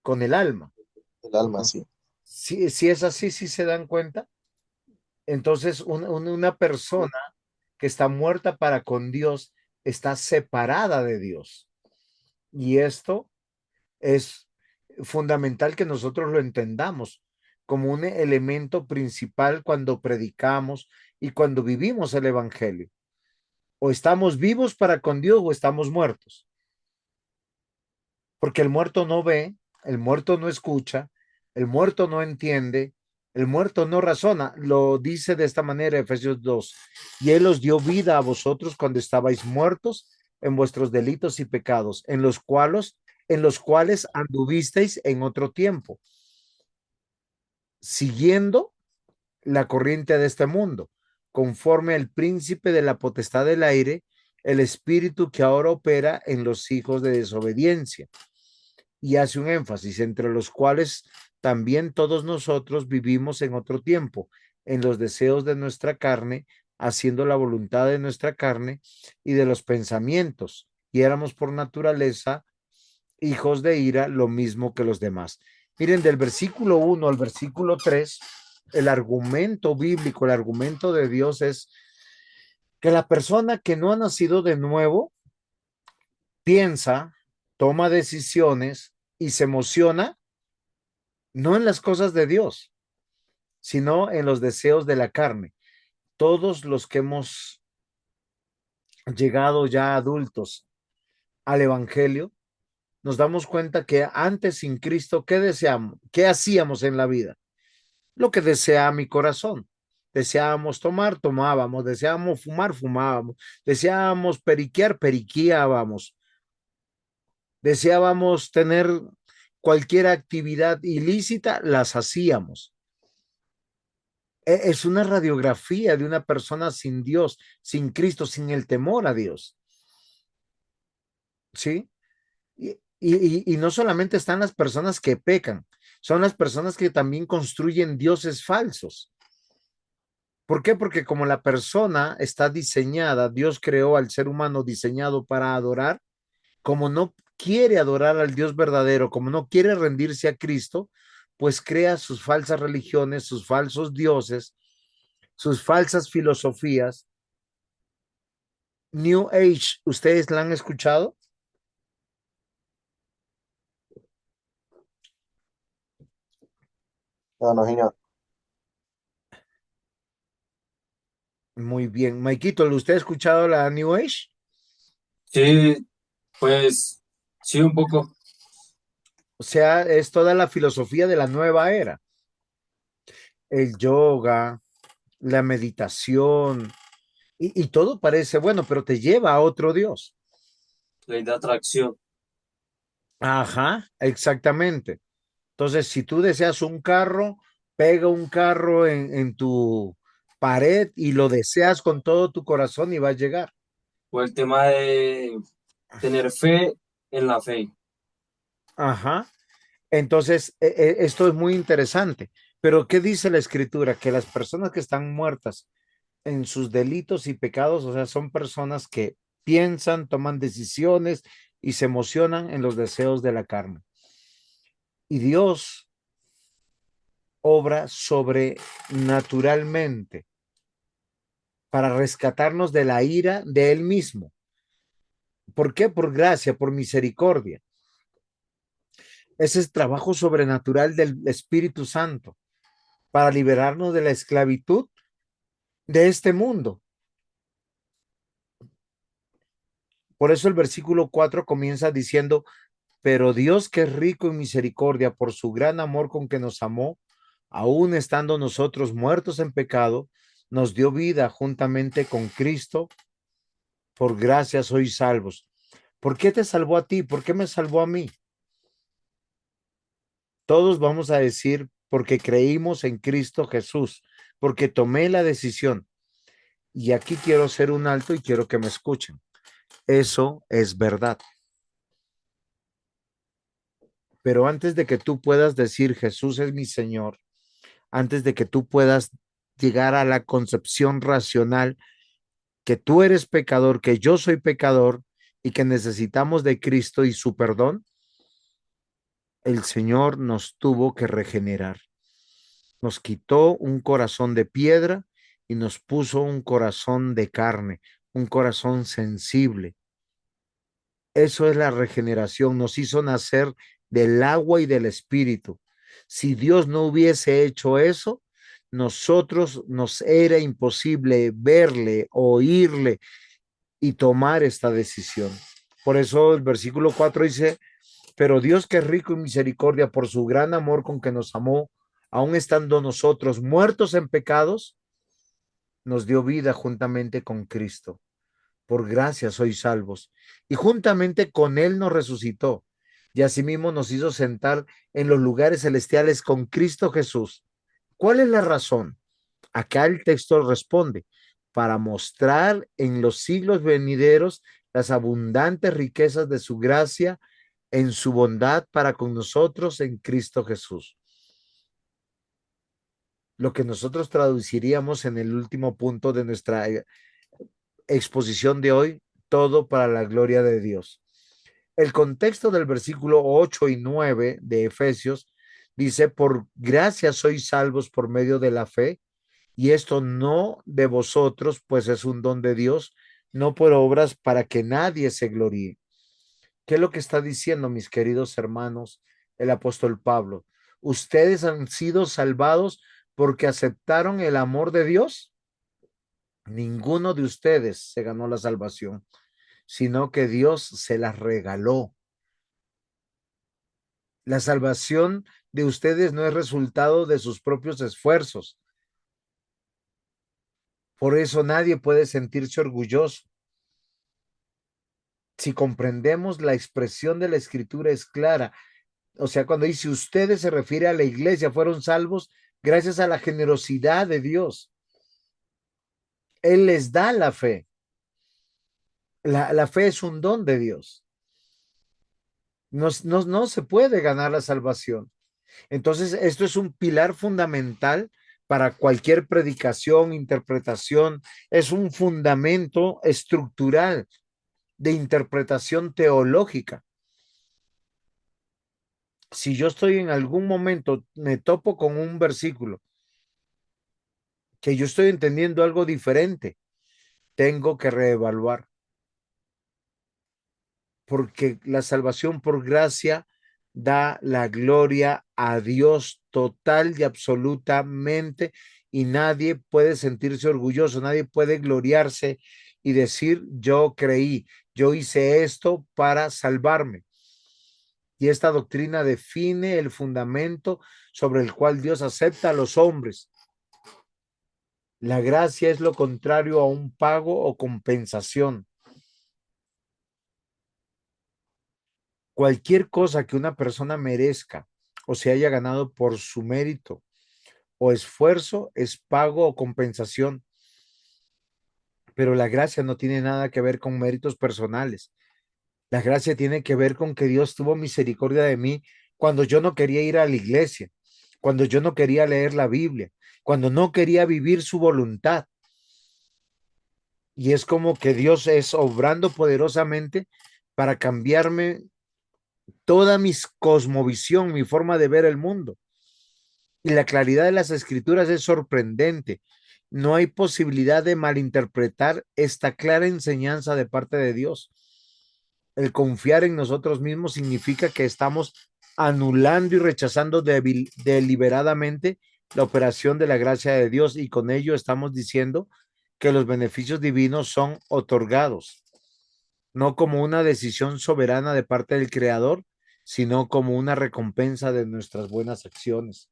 con el alma. El alma, sí. Si es así, si se dan cuenta. Entonces, una persona que está muerta para con Dios está separada de Dios. Y esto es fundamental que nosotros lo entendamos como un elemento principal cuando predicamos y cuando vivimos el Evangelio. O estamos vivos para con Dios o estamos muertos. Porque el muerto no ve, el muerto no escucha, el muerto no entiende, El muerto no razona, lo dice de esta manera Efesios 2. Y Él os dio vida a vosotros cuando estabais muertos en vuestros delitos y pecados, en los cuales anduvisteis en otro tiempo, siguiendo la corriente de este mundo, conforme al príncipe de la potestad del aire, el espíritu que ahora opera en los hijos de desobediencia. Y hace un énfasis, entre los cuales también todos nosotros vivimos en otro tiempo, en los deseos de nuestra carne, haciendo la voluntad de nuestra carne y de los pensamientos, y éramos por naturaleza hijos de ira, lo mismo que los demás. Miren, del versículo 1 al versículo 3, el argumento bíblico, el argumento de Dios es que la persona que no ha nacido de nuevo piensa, toma decisiones y se emociona no en las cosas de Dios, sino en los deseos de la carne. Todos los que hemos llegado ya adultos al Evangelio, nos damos cuenta que antes sin Cristo, ¿qué deseamos? ¿Qué hacíamos en la vida? Lo que desea mi corazón. Deseábamos tomar, tomábamos, deseábamos fumar, fumábamos, deseábamos periquear, periqueábamos, deseábamos tener cualquier actividad ilícita, las hacíamos. Es una radiografía de una persona sin Dios, sin Cristo, sin el temor a Dios. ¿Sí? Y no solamente están las personas que pecan, son las personas que también construyen dioses falsos. ¿Por qué? Porque como la persona está diseñada, Dios creó al ser humano diseñado para adorar, como no quiere adorar al Dios verdadero, como no quiere rendirse a Cristo, pues crea sus falsas religiones, sus falsos dioses, sus falsas filosofías. New Age, ¿ustedes la han escuchado? No, no, señor. Muy bien. Maikito, ¿usted ha escuchado la New Age? Sí, pues sí, un poco. O sea, es toda la filosofía de la nueva era. El yoga, la meditación, y todo parece bueno, pero te lleva a otro Dios. Ley de atracción. Ajá, exactamente. Entonces, si tú deseas un carro, pega un carro en tu pared y lo deseas con todo tu corazón y va a llegar. O el tema de tener fe en la fe. Ajá. Entonces, esto es muy interesante. Pero, ¿qué dice la escritura? Que las personas que están muertas en sus delitos y pecados, o sea, son personas que piensan, toman decisiones y se emocionan en los deseos de la carne. Y Dios obra sobrenaturalmente para rescatarnos de la ira de Él mismo. ¿Por qué? Por gracia, por misericordia. Ese es trabajo sobrenatural del Espíritu Santo para liberarnos de la esclavitud de este mundo. Por eso el versículo 4 comienza diciendo, pero Dios que es rico en misericordia por su gran amor con que nos amó, aun estando nosotros muertos en pecado, nos dio vida juntamente con Cristo. Por gracia sois salvos. ¿Por qué te salvó a ti? ¿Por qué me salvó a mí? Todos vamos a decir, porque creímos en Cristo Jesús, porque tomé la decisión. Y aquí quiero hacer un alto y quiero que me escuchen. Eso es verdad. Pero antes de que tú puedas decir Jesús es mi Señor, antes de que tú puedas llegar a la concepción racional que tú eres pecador, que yo soy pecador y que necesitamos de Cristo y su perdón, el Señor nos tuvo que regenerar. Nos quitó un corazón de piedra y nos puso un corazón de carne, un corazón sensible. Eso es la regeneración, nos hizo nacer del agua y del espíritu. Si Dios no hubiese hecho eso, nosotros nos era imposible verle, oírle y tomar esta decisión. Por eso el versículo 4 dice, pero Dios que es rico en misericordia por su gran amor con que nos amó, aun estando nosotros muertos en pecados, nos dio vida juntamente con Cristo. Por gracia sois salvos. Y juntamente con Él nos resucitó. Y asimismo nos hizo sentar en los lugares celestiales con Cristo Jesús. ¿Cuál es la razón? Acá el texto responde, para mostrar en los siglos venideros las abundantes riquezas de su gracia en su bondad para con nosotros en Cristo Jesús. Lo que nosotros traduciríamos en el último punto de nuestra exposición de hoy, todo para la gloria de Dios. El contexto del versículo 8 y 9 de Efesios dice, por gracia sois salvos por medio de la fe, y esto no de vosotros, pues es un don de Dios, no por obras para que nadie se gloríe. ¿Qué es lo que está diciendo, mis queridos hermanos, el apóstol Pablo? Ustedes han sido salvados porque aceptaron el amor de Dios. Ninguno de ustedes se ganó la salvación, sino que Dios se la regaló. La salvación de ustedes no es resultado de sus propios esfuerzos. Por eso nadie puede sentirse orgulloso. Si comprendemos la expresión de la escritura es clara. O sea, cuando dice ustedes se refiere a la iglesia, fueron salvos gracias a la generosidad de Dios. Él les da la fe. La fe es un don de Dios. No se puede ganar la salvación. Entonces, esto es un pilar fundamental para cualquier predicación, interpretación. Es un fundamento estructural de interpretación teológica. Si yo estoy en algún momento, me topo con un versículo que yo estoy entendiendo algo diferente, tengo que reevaluar, porque la salvación por gracia da la gloria a Dios total y absolutamente, y nadie puede sentirse orgulloso, nadie puede gloriarse y decir, yo creí, yo hice esto para salvarme. Y esta doctrina define el fundamento sobre el cual Dios acepta a los hombres. La gracia es lo contrario a un pago o compensación. Cualquier cosa que una persona merezca o se haya ganado por su mérito o esfuerzo es pago o compensación. Pero la gracia no tiene nada que ver con méritos personales. La gracia tiene que ver con que Dios tuvo misericordia de mí cuando yo no quería ir a la iglesia, cuando yo no quería leer la Biblia, cuando no quería vivir su voluntad. Y es como que Dios es obrando poderosamente para cambiarme toda mi cosmovisión, mi forma de ver el mundo. Y la claridad de las escrituras es sorprendente. No hay posibilidad de malinterpretar esta clara enseñanza de parte de Dios. El confiar en nosotros mismos significa que estamos anulando y rechazando deliberadamente la operación de la gracia de Dios, y con ello estamos diciendo que los beneficios divinos son otorgados, no como una decisión soberana de parte del Creador, sino como una recompensa de nuestras buenas acciones.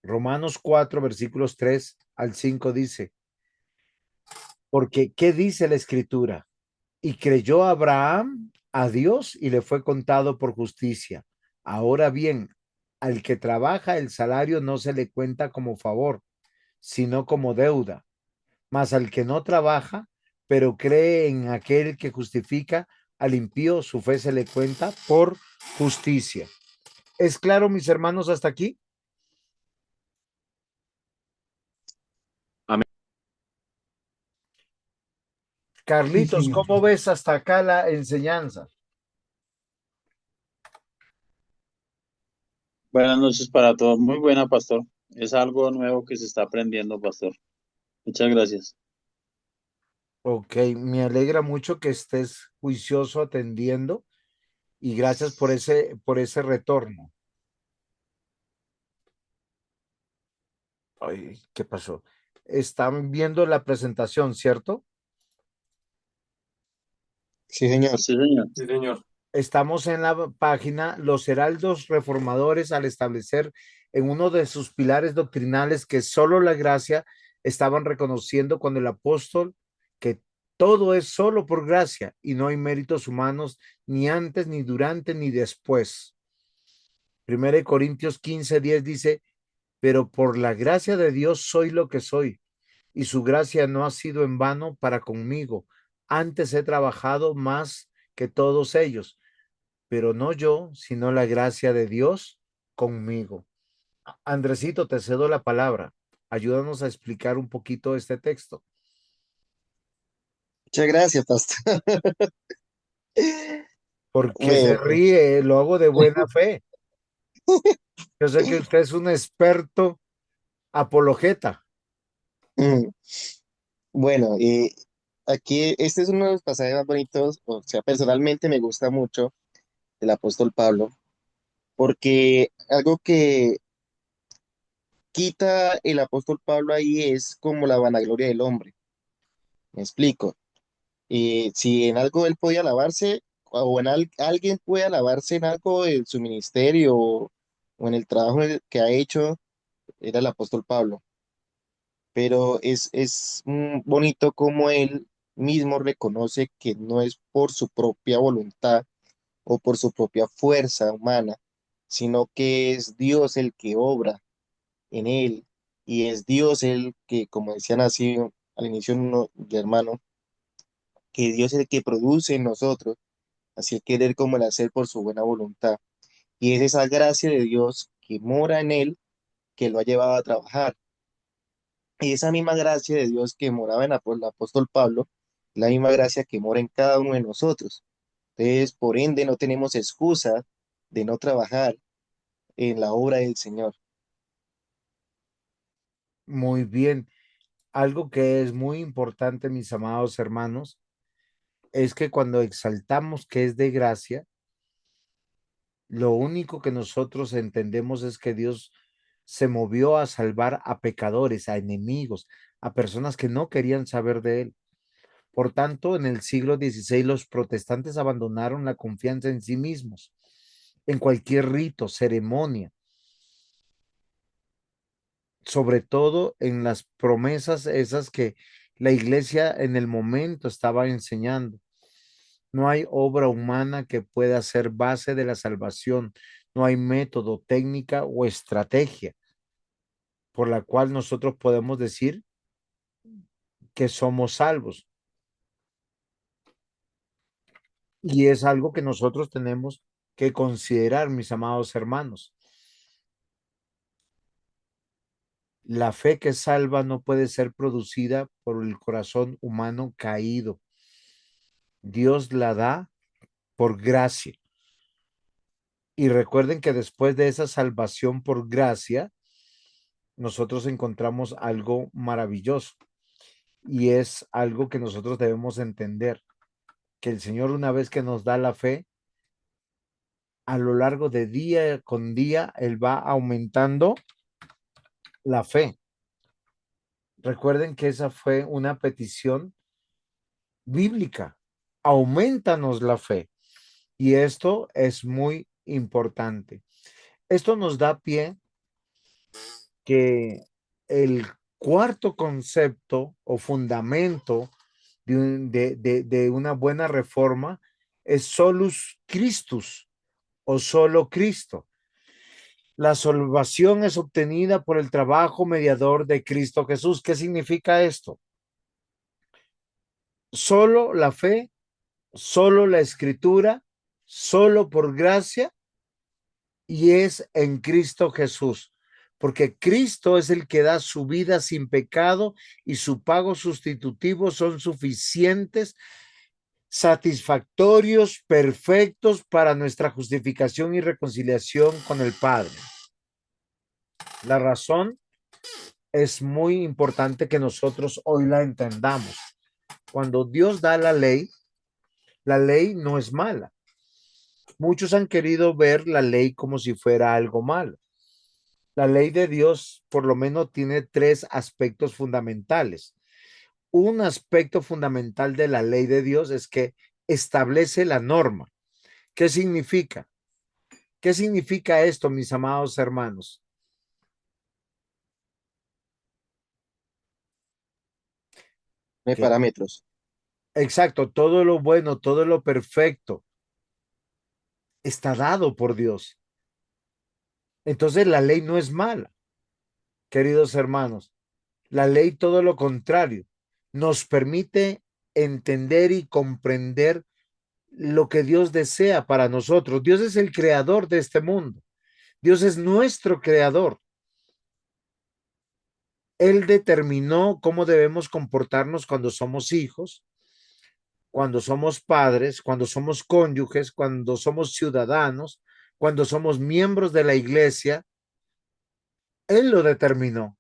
Romanos 4, versículos 3 al 5 dice, porque ¿qué dice la escritura? Y creyó Abraham a Dios y le fue contado por justicia. Ahora bien, al que trabaja el salario no se le cuenta como favor, sino como deuda. Mas al que no trabaja, pero cree en aquel que justifica al impío, su fe se le cuenta por justicia. ¿Es claro, mis hermanos, hasta aquí? Amén. Sí, Carlitos, señor. ¿cómo ves hasta acá la enseñanza? Buenas noches para todos. Muy buena, pastor. Es algo nuevo que se está aprendiendo, pastor. Muchas gracias. Ok, me alegra mucho que estés juicioso atendiendo y gracias por ese retorno. Ay, ¿qué pasó? Están viendo la presentación, ¿cierto? Sí, señor. Sí, señor. Sí, señor. Estamos en la página Los Heraldos Reformadores al establecer en uno de sus pilares doctrinales que solo la gracia estaban reconociendo cuando el apóstol que todo es solo por gracia y no hay méritos humanos ni antes, ni durante, ni después. 1 Corintios 15:10 dice, pero por la gracia de Dios soy lo que soy y su gracia no ha sido en vano para conmigo. Antes he trabajado más que todos ellos, pero no yo, sino la gracia de Dios conmigo. Andresito, te cedo la palabra. Ayúdanos a explicar un poquito este texto. Muchas gracias, pastor. ¿Por qué se Bueno, ríe? Lo hago de buena fe. Yo sé que usted es un experto apologeta. mm, bueno, aquí este es uno de los pasajes más bonitos, o sea, personalmente me gusta mucho el apóstol Pablo, porque algo que quita el apóstol Pablo ahí es como la vanagloria del hombre. Me explico. Si en algo él podía alabarse, o alguien puede alabarse en algo de su ministerio o en el trabajo que ha hecho, era el apóstol Pablo. Pero es bonito como él mismo reconoce que no es por su propia voluntad o por su propia fuerza humana, sino que es Dios el que obra en él y es Dios el que, como decían así al inicio de hermano, que Dios es el que produce en nosotros, así el querer como el hacer por su buena voluntad. Y es esa gracia de Dios que mora en él que lo ha llevado a trabajar. Y esa misma gracia de Dios que moraba en el apóstol Pablo, la misma gracia que mora en cada uno de nosotros. Entonces, por ende, no tenemos excusa de no trabajar en la obra del Señor. Muy bien. Algo que es muy importante, mis amados hermanos, es que cuando exaltamos que es de gracia, lo único que nosotros entendemos es que Dios se movió a salvar a pecadores, a enemigos, a personas que no querían saber de él. Por tanto, en el siglo XVI los protestantes abandonaron la confianza en sí mismos, en cualquier rito, ceremonia, sobre todo en las promesas esas que la iglesia en el momento estaba enseñando. No hay obra humana que pueda ser base de la salvación. No hay método, técnica o estrategia por la cual nosotros podemos decir que somos salvos. Y es algo que nosotros tenemos que considerar, mis amados hermanos. La fe que salva no puede ser producida por el corazón humano caído. Dios la da por gracia. Y recuerden que después de esa salvación por gracia, nosotros encontramos algo maravilloso y es algo que nosotros debemos entender, que el Señor una vez que nos da la fe, a lo largo de día con día, Él va aumentando la fe. Recuerden que esa fue una petición bíblica. Aumentanos la fe. Y esto es muy importante. Esto nos da pie que el cuarto concepto o fundamento de una buena reforma es solus Christus o solo Cristo. La salvación es obtenida por el trabajo mediador de Cristo Jesús. ¿Qué significa esto? Solo la fe, solo la escritura, solo por gracia y es en Cristo Jesús, porque Cristo es el que da su vida sin pecado y su pago sustitutivo son suficientes, satisfactorios, perfectos para nuestra justificación y reconciliación con el Padre. La razón es muy importante que nosotros hoy la entendamos. Cuando Dios da la ley no es mala. Muchos han querido ver la ley como si fuera algo malo. La ley de Dios por lo menos tiene tres aspectos fundamentales. Un aspecto fundamental de la ley de Dios es que establece la norma. ¿Qué significa? ¿Qué significa esto, mis amados hermanos? No hay Que, parámetros. exacto, todo lo bueno, todo lo perfecto está dado por Dios. Entonces la ley no es mala, queridos hermanos. La ley, todo lo contrario, nos permite entender y comprender lo que Dios desea para nosotros. Dios es el creador de este mundo. Dios es nuestro creador. Él determinó cómo debemos comportarnos cuando somos hijos, cuando somos padres, cuando somos cónyuges, cuando somos ciudadanos, cuando somos miembros de la iglesia. Él lo determinó.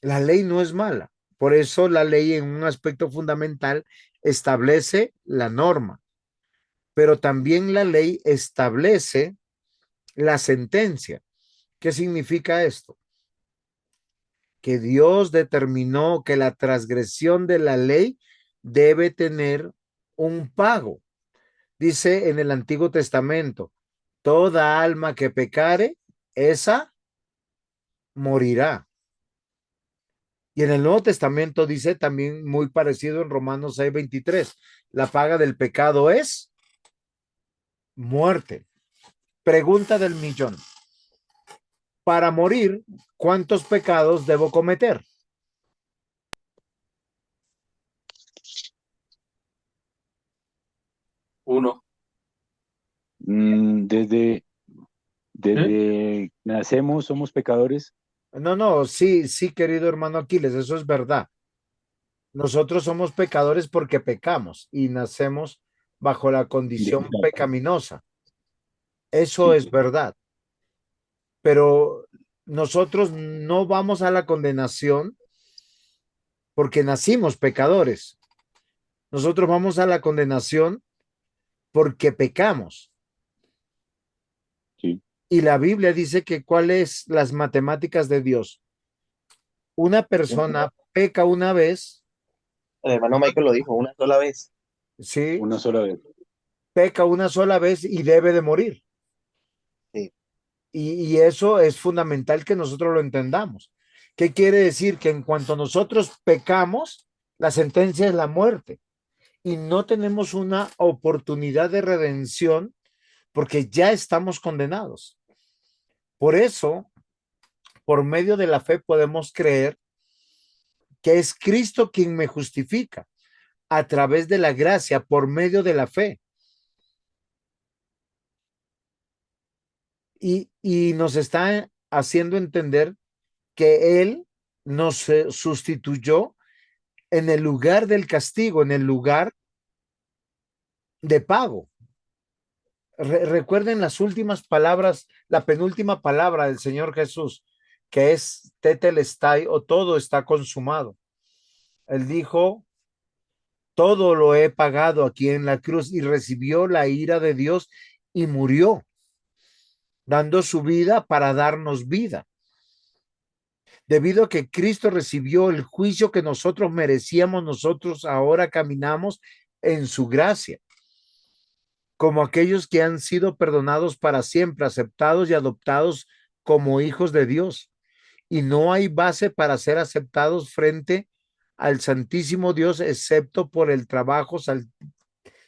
La ley no es mala. Por eso la ley en un aspecto fundamental establece la norma, pero también la ley establece la sentencia. ¿Qué significa esto? Que Dios determinó que la transgresión de la ley debe tener un pago. Dice en el Antiguo Testamento, toda alma que pecare, esa morirá. Y en el Nuevo Testamento dice también muy parecido en Romanos 6:23, la paga del pecado es muerte. Pregunta del millón. Para morir, ¿cuántos pecados debo cometer? Uno. Desde, ¿Eh? desde nacemos somos pecadores. No, no, sí, sí, querido hermano Aquiles, eso es verdad. Nosotros somos pecadores porque pecamos y nacemos bajo la De condición pecado. pecaminosa. Eso Sí, es verdad. Pero nosotros no vamos a la condenación porque nacimos pecadores. Nosotros vamos a la condenación porque pecamos. sí. Y la Biblia dice que cuáles las matemáticas de Dios. Una persona peca una vez, El hermano Michael lo dijo una sola vez. ¿sí? Una sola vez. Peca una sola vez y debe de morir. Sí. Y eso es fundamental que nosotros lo entendamos. ¿Qué quiere decir? Que en cuanto nosotros pecamos, la sentencia es la muerte y no tenemos una oportunidad de redención porque ya estamos condenados. Por eso, por medio de la fe podemos creer que es Cristo quien me justifica a través de la gracia, por medio de la fe. Y nos está haciendo entender que Él nos sustituyó en el lugar del castigo, en el lugar de pago. Recuerden las últimas palabras, la penúltima palabra del Señor Jesús, que es tetelestai o todo está consumado. Él dijo, todo lo he pagado aquí en la cruz y recibió la ira de Dios y murió, dando su vida para darnos vida. Debido a que Cristo recibió el juicio que nosotros merecíamos, nosotros ahora caminamos en su gracia, como aquellos que han sido perdonados para siempre, aceptados y adoptados como hijos de Dios. Y no hay base para ser aceptados frente al Santísimo Dios, excepto por el trabajo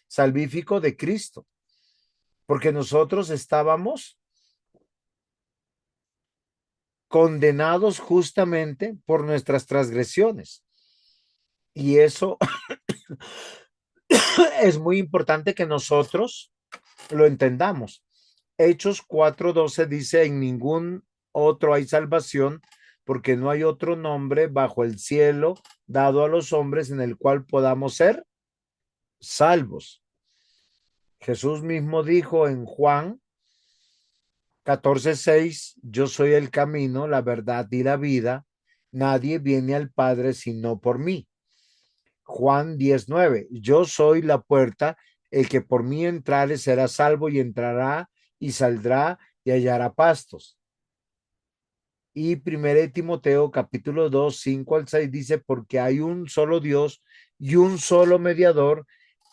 salvífico de Cristo, porque nosotros estábamos condenados justamente por nuestras transgresiones. Y eso es muy importante que nosotros lo entendamos. Hechos 4:12 dice, en ningún otro hay salvación, porque no hay otro nombre bajo el cielo dado a los hombres en el cual podamos ser salvos. Jesús mismo dijo en Juan 14:6, yo soy el camino, la verdad y la vida. Nadie viene al Padre sino por mí. Juan 10:9, yo soy la puerta, el que por mí entrare será salvo y entrará y saldrá y hallará pastos. Y 1 Timoteo capítulo 2:5-6 dice, porque hay un solo Dios y un solo mediador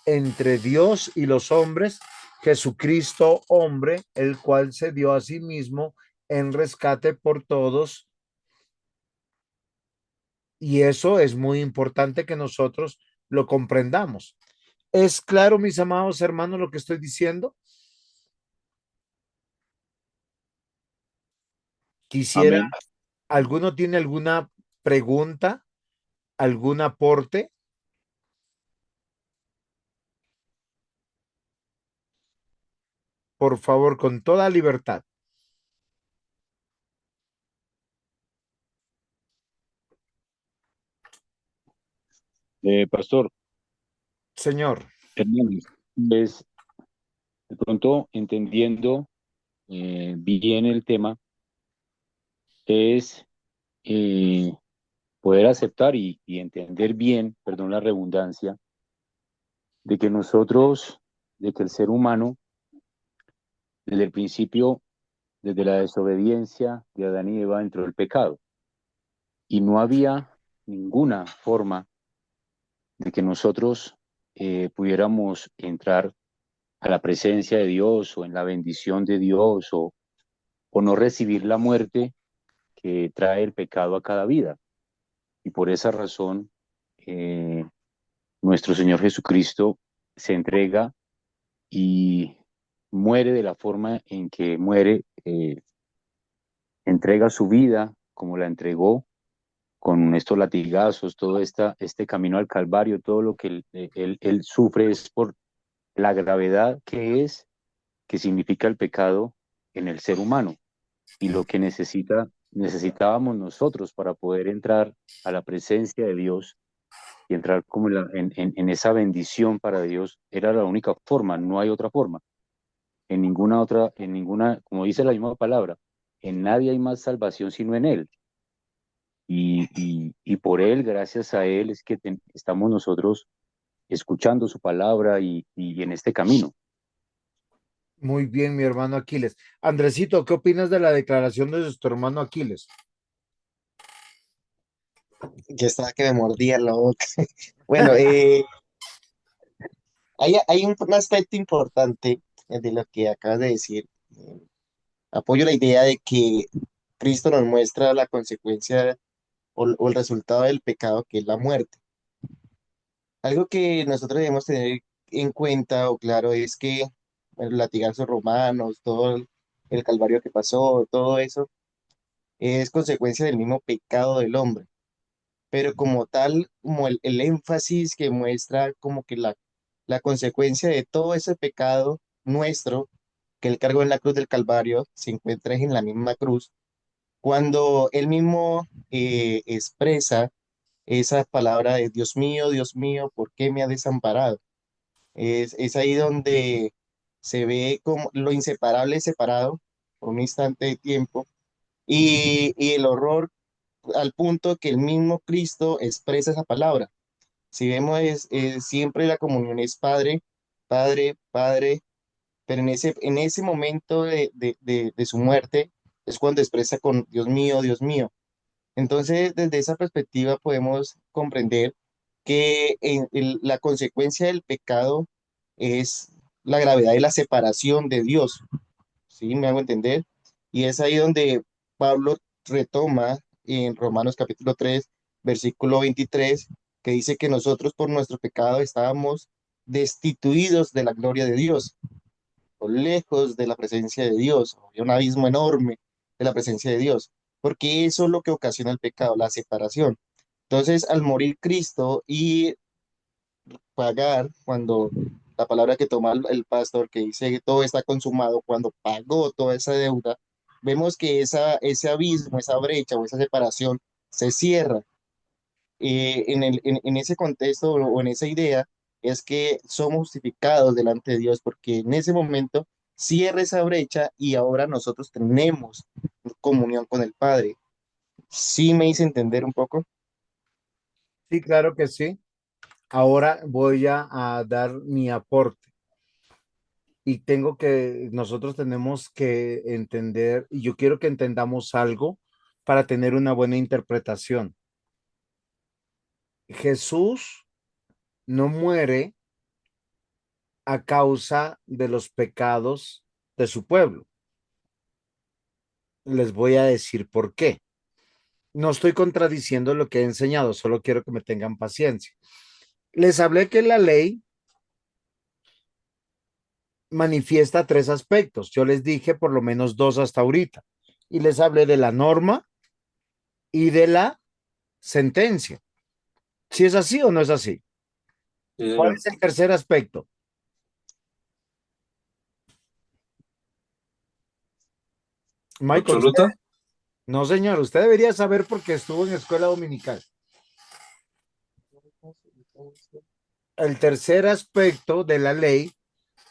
entre Dios y los hombres, Jesucristo, hombre, el cual se dio a sí mismo en rescate por todos. Y eso es muy importante que nosotros lo comprendamos. ¿Es claro, mis amados hermanos, lo que estoy diciendo? Quisiera, Amén. ¿alguno tiene alguna pregunta, algún aporte? Por favor, con toda libertad. Pastor, Señor, hermanos, pues de pronto entendiendo bien el tema, es eh, poder aceptar y entender bien, perdón la redundancia, de que nosotros, de que el ser humano, desde el principio, desde la desobediencia de Adán y Eva, entró el pecado. Y no había ninguna forma de que nosotros pudiéramos entrar a la presencia de Dios o en la bendición de Dios o no recibir la muerte que trae el pecado a cada vida. Y por esa razón, eh, nuestro Señor Jesucristo se entrega y muere de la forma en que muere, entrega su vida como la entregó con estos latigazos, todo este camino al Calvario, todo lo que él sufre es por la gravedad que significa el pecado en el ser humano y lo que necesitábamos nosotros para poder entrar a la presencia de Dios y entrar como en esa bendición para Dios, era la única forma, no hay otra forma. En ninguna otra, en ninguna, como dice la misma palabra, en nadie hay más salvación sino en Él. Y por Él, gracias a Él, es que estamos nosotros escuchando su palabra y en este camino. muy bien, mi hermano Aquiles. Andresito, ¿qué opinas de la declaración de tu hermano Aquiles? Ya estaba que me mordía la boca. Bueno, hay un aspecto importante de lo que acabas de decir. Apoyo la idea de que Cristo nos muestra la consecuencia o el resultado del pecado, que es la muerte. Algo que nosotros debemos tener en cuenta o claro es que los latigazos romanos, todo el calvario que pasó, todo eso es consecuencia del mismo pecado del hombre. Pero como tal, como el énfasis que muestra como que la consecuencia de todo ese pecado nuestro que él cargó en la cruz del Calvario se encuentra en la misma cruz, cuando él mismo expresa esa palabra de Dios mío, ¿por qué me ha desamparado? Es ahí donde se ve como lo inseparable separado por un instante de tiempo y el horror al punto que el mismo Cristo expresa esa palabra. Si vemos, siempre la comunión es Padre, Padre, Padre, pero en ese momento de su muerte es cuando expresa con Dios mío, Dios mío. Entonces, desde esa perspectiva podemos comprender que la consecuencia del pecado es la gravedad de la separación de Dios. ¿Sí? ¿Me hago entender? Y es ahí donde Pablo retoma en Romanos capítulo 3 versículo 23 que dice que nosotros por nuestro pecado estábamos destituidos de la gloria de Dios, o lejos de la presencia de Dios, había un abismo enorme de la presencia de Dios, porque eso es lo que ocasiona el pecado, la separación. Entonces, al morir Cristo y pagar, cuando la palabra que toma el pastor que dice que todo está consumado, cuando pagó toda esa deuda, vemos que ese abismo, esa brecha o esa separación se cierra. En ese contexto o en esa idea es que somos justificados delante de Dios porque en ese momento cierra esa brecha y ahora nosotros tenemos comunión con el Padre. ¿Sí me hice entender un poco? Sí, claro que sí. Ahora voy a dar mi aporte y nosotros tenemos que entender, y yo quiero que entendamos algo para tener una buena interpretación. Jesús no muere a causa de los pecados de su pueblo. Les voy a decir por qué. No estoy contradiciendo lo que he enseñado, solo quiero que me tengan paciencia. Les hablé que la ley manifiesta tres aspectos. Yo les dije por lo menos dos hasta ahorita. Y les hablé de la norma y de la sentencia. ¿Si es así o no es así? Sí, ¿Cuál señor. es el tercer aspecto? Michael, ¿Absoluta? no, señor, usted debería saber porque estuvo en escuela dominical. El tercer aspecto de la ley,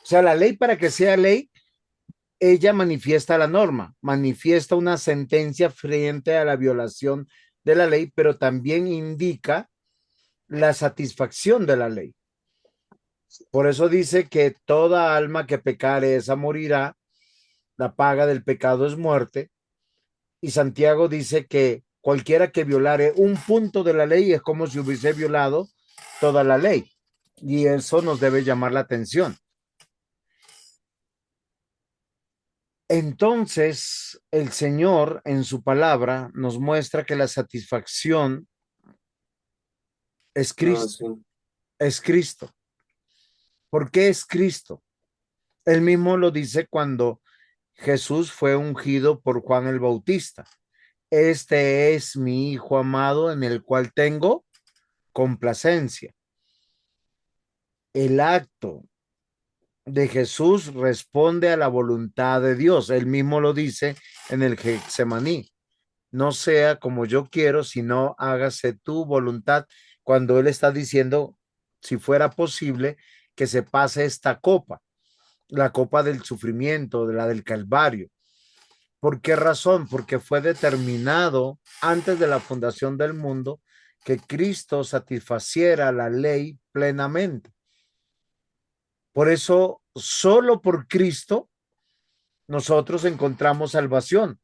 o sea, la ley para que sea ley, ella manifiesta la norma, manifiesta una sentencia frente a la violación de la ley, pero también indica la satisfacción de la ley. Por eso dice que toda alma que pecare, esa morirá, la paga del pecado es muerte, y Santiago dice que cualquiera que violare un punto de la ley es como si hubiese violado toda la ley, y eso nos debe llamar la atención. Entonces, el Señor en su palabra nos muestra que la satisfacción es Ah, Cristo, sí. es Cristo. ¿Por qué es Cristo? Él mismo lo dice cuando Jesús fue ungido por Juan el Bautista. Este es mi Hijo amado en el cual tengo complacencia. El acto de Jesús responde a la voluntad de Dios. Él mismo lo dice en el Getsemaní. No sea como yo quiero, sino hágase tu voluntad. Cuando él está diciendo, si fuera posible, que se pase esta copa, la copa del sufrimiento, de la del Calvario. ¿Por qué razón? Porque fue determinado antes de la fundación del mundo que Cristo satisfaciera la ley plenamente. Por eso, solo por Cristo, nosotros encontramos salvación.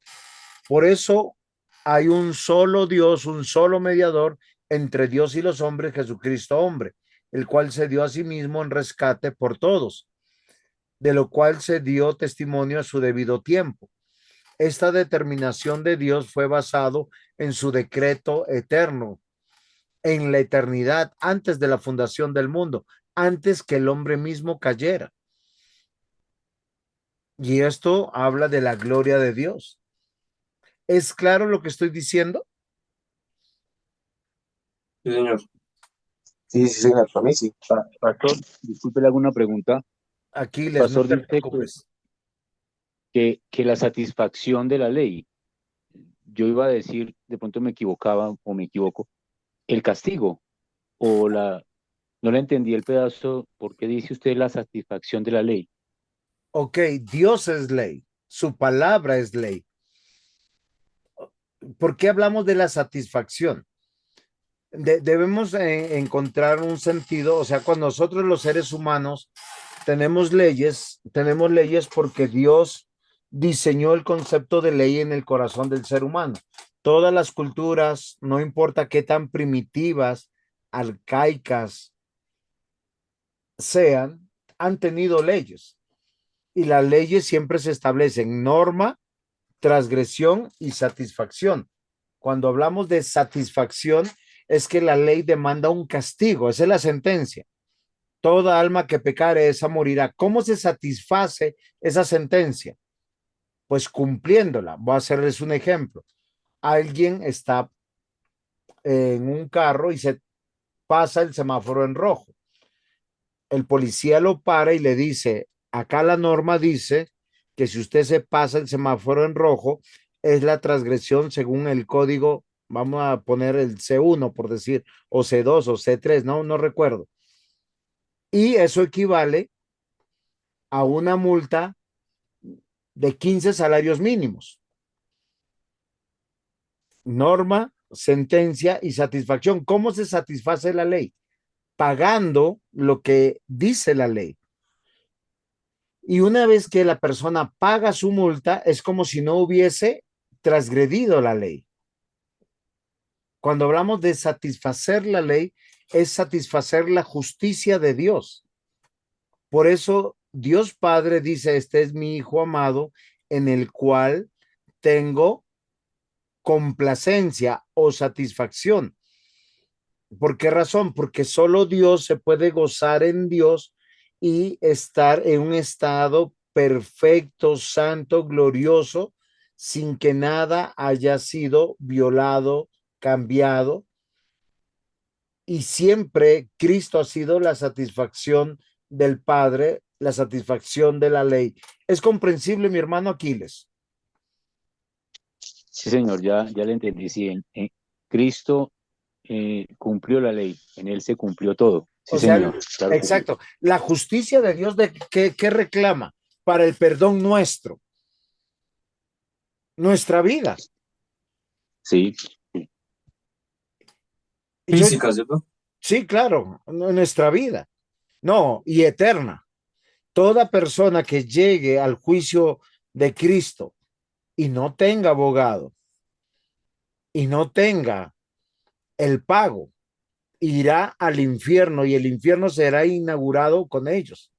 Por eso hay un solo Dios, un solo mediador entre Dios y los hombres, Jesucristo hombre, el cual se dio a sí mismo en rescate por todos, de lo cual se dio testimonio a su debido tiempo. Esta determinación de Dios fue basado en su decreto eterno, en la eternidad, antes de la fundación del mundo, antes que el hombre mismo cayera. Y esto habla de la gloria de Dios. ¿Es claro lo que estoy diciendo? Sí, señor. Sí, sí, señor, para mí sí. Pastor, disculpe, le hago una pregunta. El Aquiles, no pastor te dice preocupes. que la satisfacción de la ley, yo iba a decir, de pronto me equivocaba o me equivoco, el castigo o la, no le entendí el pedazo, ¿por qué dice usted la satisfacción de la ley? Ok, Dios es ley, su palabra es ley. ¿Por qué hablamos de la satisfacción? Debemos encontrar un sentido, o sea, cuando nosotros los seres humanos tenemos leyes porque Dios diseñó el concepto de ley en el corazón del ser humano. Todas las culturas, no importa qué tan primitivas, arcaicas sean, han tenido leyes. Y las leyes siempre se establecen norma, transgresión y satisfacción. Cuando hablamos de satisfacción, es que la ley demanda un castigo, esa es la sentencia. Toda alma que pecare, esa morirá. ¿Cómo se satisface esa sentencia? Pues cumpliéndola. Voy a hacerles un ejemplo. Alguien está en un carro y se pasa el semáforo en rojo. El policía lo para y le dice, acá la norma dice que si usted se pasa el semáforo en rojo, es la transgresión según el código, vamos a poner el C1 por decir, o C2 o C3, no recuerdo. Y eso equivale a una multa de 15 salarios mínimos. Norma, sentencia y satisfacción. ¿Cómo se satisface la ley? Pagando lo que dice la ley. Y una vez que la persona paga su multa, es como si no hubiese transgredido la ley. Cuando hablamos de satisfacer la ley, es satisfacer la justicia de Dios. Por eso Dios Padre dice, este es mi Hijo amado, en el cual tengo complacencia o satisfacción. ¿Por qué razón? Porque solo Dios se puede gozar en Dios y estar en un estado perfecto, santo, glorioso, sin que nada haya sido violado, cambiado. Y siempre Cristo ha sido la satisfacción del Padre, la satisfacción de la ley. ¿Es comprensible, mi hermano Aquiles? Sí, señor, ya le entendí. Sí, en Cristo cumplió la ley, en él se cumplió todo. Sí, O sea, señor, claro que sí. exacto. La justicia de Dios, ¿de qué reclama? Para el perdón nuestro, nuestra vida. Sí, Y yo, Física, ¿cierto? sí, claro, nuestra vida. No, y eterna. Toda persona que llegue al juicio de Cristo y no tenga abogado y no tenga el pago, irá al infierno y el infierno será inaugurado con ellos.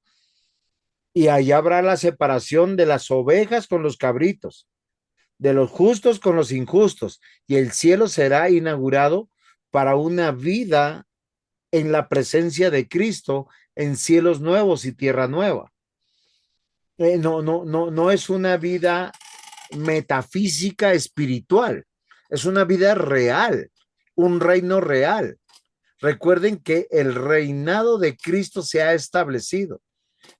Y allá habrá la separación de las ovejas con los cabritos, de los justos con los injustos, y el cielo será inaugurado para una vida en la presencia de Cristo en cielos nuevos y tierra nueva. No es una vida metafísica espiritual, es una vida real, un reino real. Recuerden que el reinado de Cristo se ha establecido.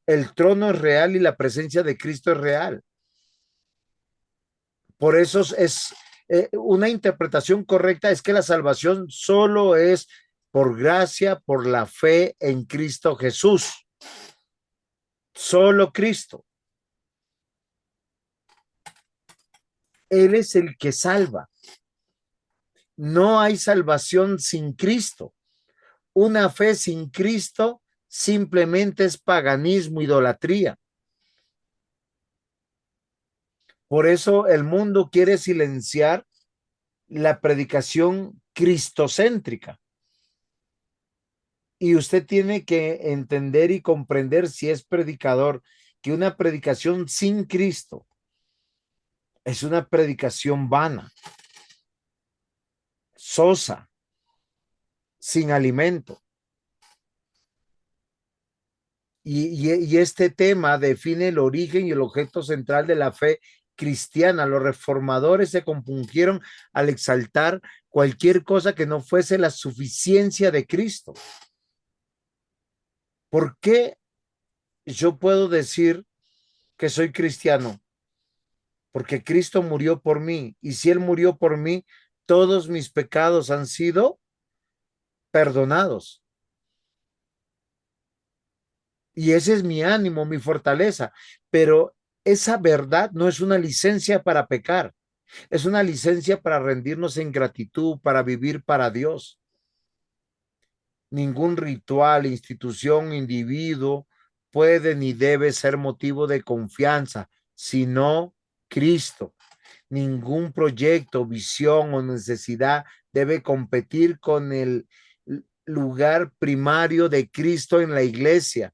El trono es real y la presencia de Cristo es real. Por eso es una interpretación correcta es que la salvación solo es por gracia, por la fe en Cristo Jesús. Solo Cristo. Él es el que salva. No hay salvación sin Cristo. Una fe sin Cristo simplemente es paganismo, idolatría. Por eso el mundo quiere silenciar la predicación cristocéntrica. Y usted tiene que entender y comprender, si es predicador, que una predicación sin Cristo es una predicación vana, sosa, sin alimento. Y este tema define el origen y el objeto central de la fe cristiana. Los reformadores se compungieron al exaltar cualquier cosa que no fuese la suficiencia de Cristo. ¿Por qué yo puedo decir que soy cristiano? Porque Cristo murió por mí, y si Él murió por mí, todos mis pecados han sido perdonados. Y ese es mi ánimo, mi fortaleza. Pero esa verdad no es una licencia para pecar, es una licencia para rendirnos en gratitud, para vivir para Dios. Ningún ritual, institución, individuo puede ni debe ser motivo de confianza, sino Cristo. Ningún proyecto, visión o necesidad debe competir con el lugar primario de Cristo en la iglesia,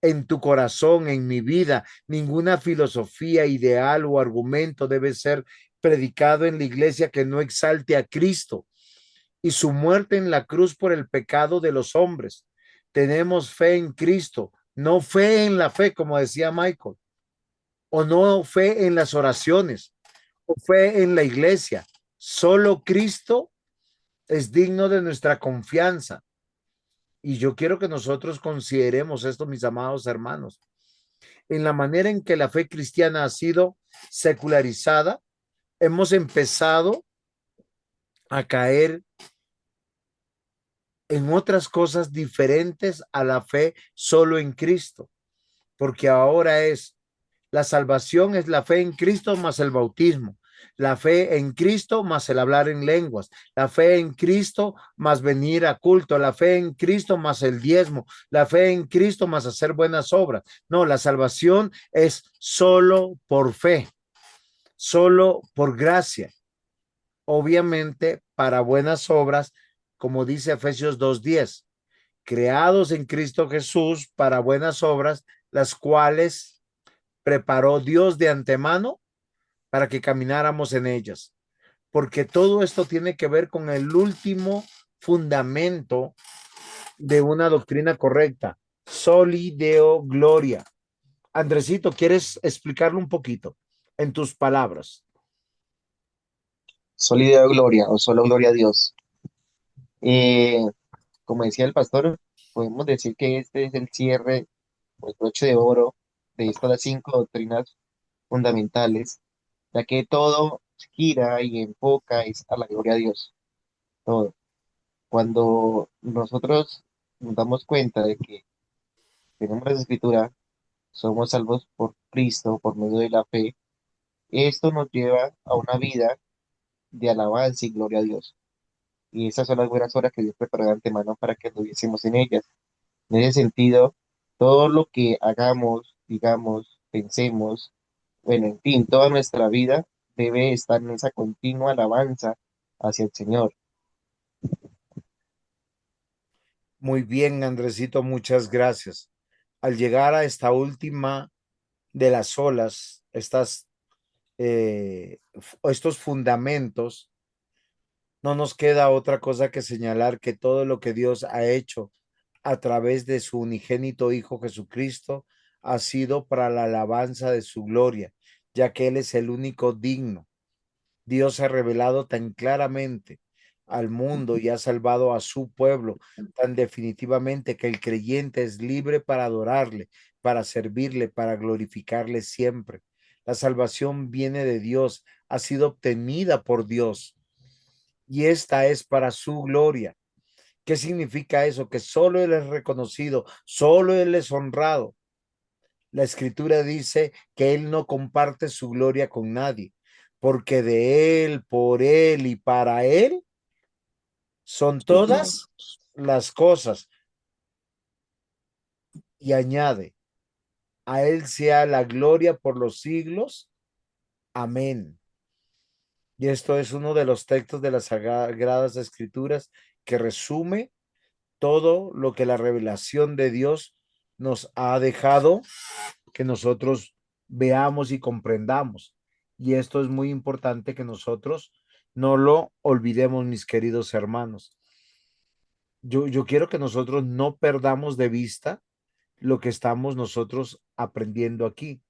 en tu corazón, en mi vida. Ninguna filosofía, ideal o argumento debe ser predicado en la iglesia que no exalte a Cristo y su muerte en la cruz por el pecado de los hombres. Tenemos fe en Cristo, no fe en la fe, como decía Michael, o no fe en las oraciones, o fe en la iglesia. Solo Cristo es digno de nuestra confianza. Y yo quiero que nosotros consideremos esto, mis amados hermanos, en la manera en que la fe cristiana ha sido secularizada. Hemos empezado a caer en otras cosas diferentes a la fe solo en Cristo, porque ahora es la salvación, es la fe en Cristo más el bautismo, la fe en Cristo más el hablar en lenguas, la fe en Cristo más venir a culto, la fe en Cristo más el diezmo, la fe en Cristo más hacer buenas obras. No, la salvación es solo por fe, solo por gracia. Obviamente para buenas obras, como dice Efesios 2:10, creados en Cristo Jesús para buenas obras, las cuales preparó Dios de antemano para que camináramos en ellas, porque todo esto tiene que ver con el último fundamento de una doctrina correcta, soli deo gloria. Andresito, ¿quieres explicarlo un poquito en tus palabras? Sólida gloria o solo gloria a Dios. Eh, Como decía el pastor, podemos decir que este es el cierre o el broche de oro de estas 5 doctrinas fundamentales, ya que todo gira y enfoca es a la gloria a Dios, todo. Cuando nosotros nos damos cuenta de que tenemos la escritura, somos salvos por Cristo, por medio de la fe, esto nos lleva a una vida de alabanza y gloria a Dios. Y esas son las buenas obras que Dios preparó de antemano para que estuviésemos en ellas. En ese sentido, todo lo que hagamos, digamos, pensemos, bueno, en fin, toda nuestra vida debe estar en esa continua alabanza hacia el Señor. Muy bien, Andresito, muchas gracias. Al llegar a esta última de las olas, estos fundamentos, no nos queda otra cosa que señalar que todo lo que Dios ha hecho a través de su unigénito Hijo Jesucristo ha sido para la alabanza de su gloria, ya que Él es el único digno. Dios se ha revelado tan claramente al mundo y ha salvado a su pueblo tan definitivamente que el creyente es libre para adorarle, para servirle, para glorificarle siempre. La salvación viene de Dios, ha sido obtenida por Dios y esta es para su gloria. ¿Qué significa eso? Que solo Él es reconocido, solo Él es honrado. La escritura dice que Él no comparte su gloria con nadie, porque de Él, por Él y para Él son todas las cosas. Y añade, a Él sea la gloria por los siglos. Amén. Y esto es uno de los textos de las Sagradas Escrituras que resume todo lo que la revelación de Dios nos ha dejado que nosotros veamos y comprendamos. Y esto es muy importante que nosotros no lo olvidemos, mis queridos hermanos. Yo quiero que nosotros no perdamos de vista lo que estamos nosotros aprendiendo aquí,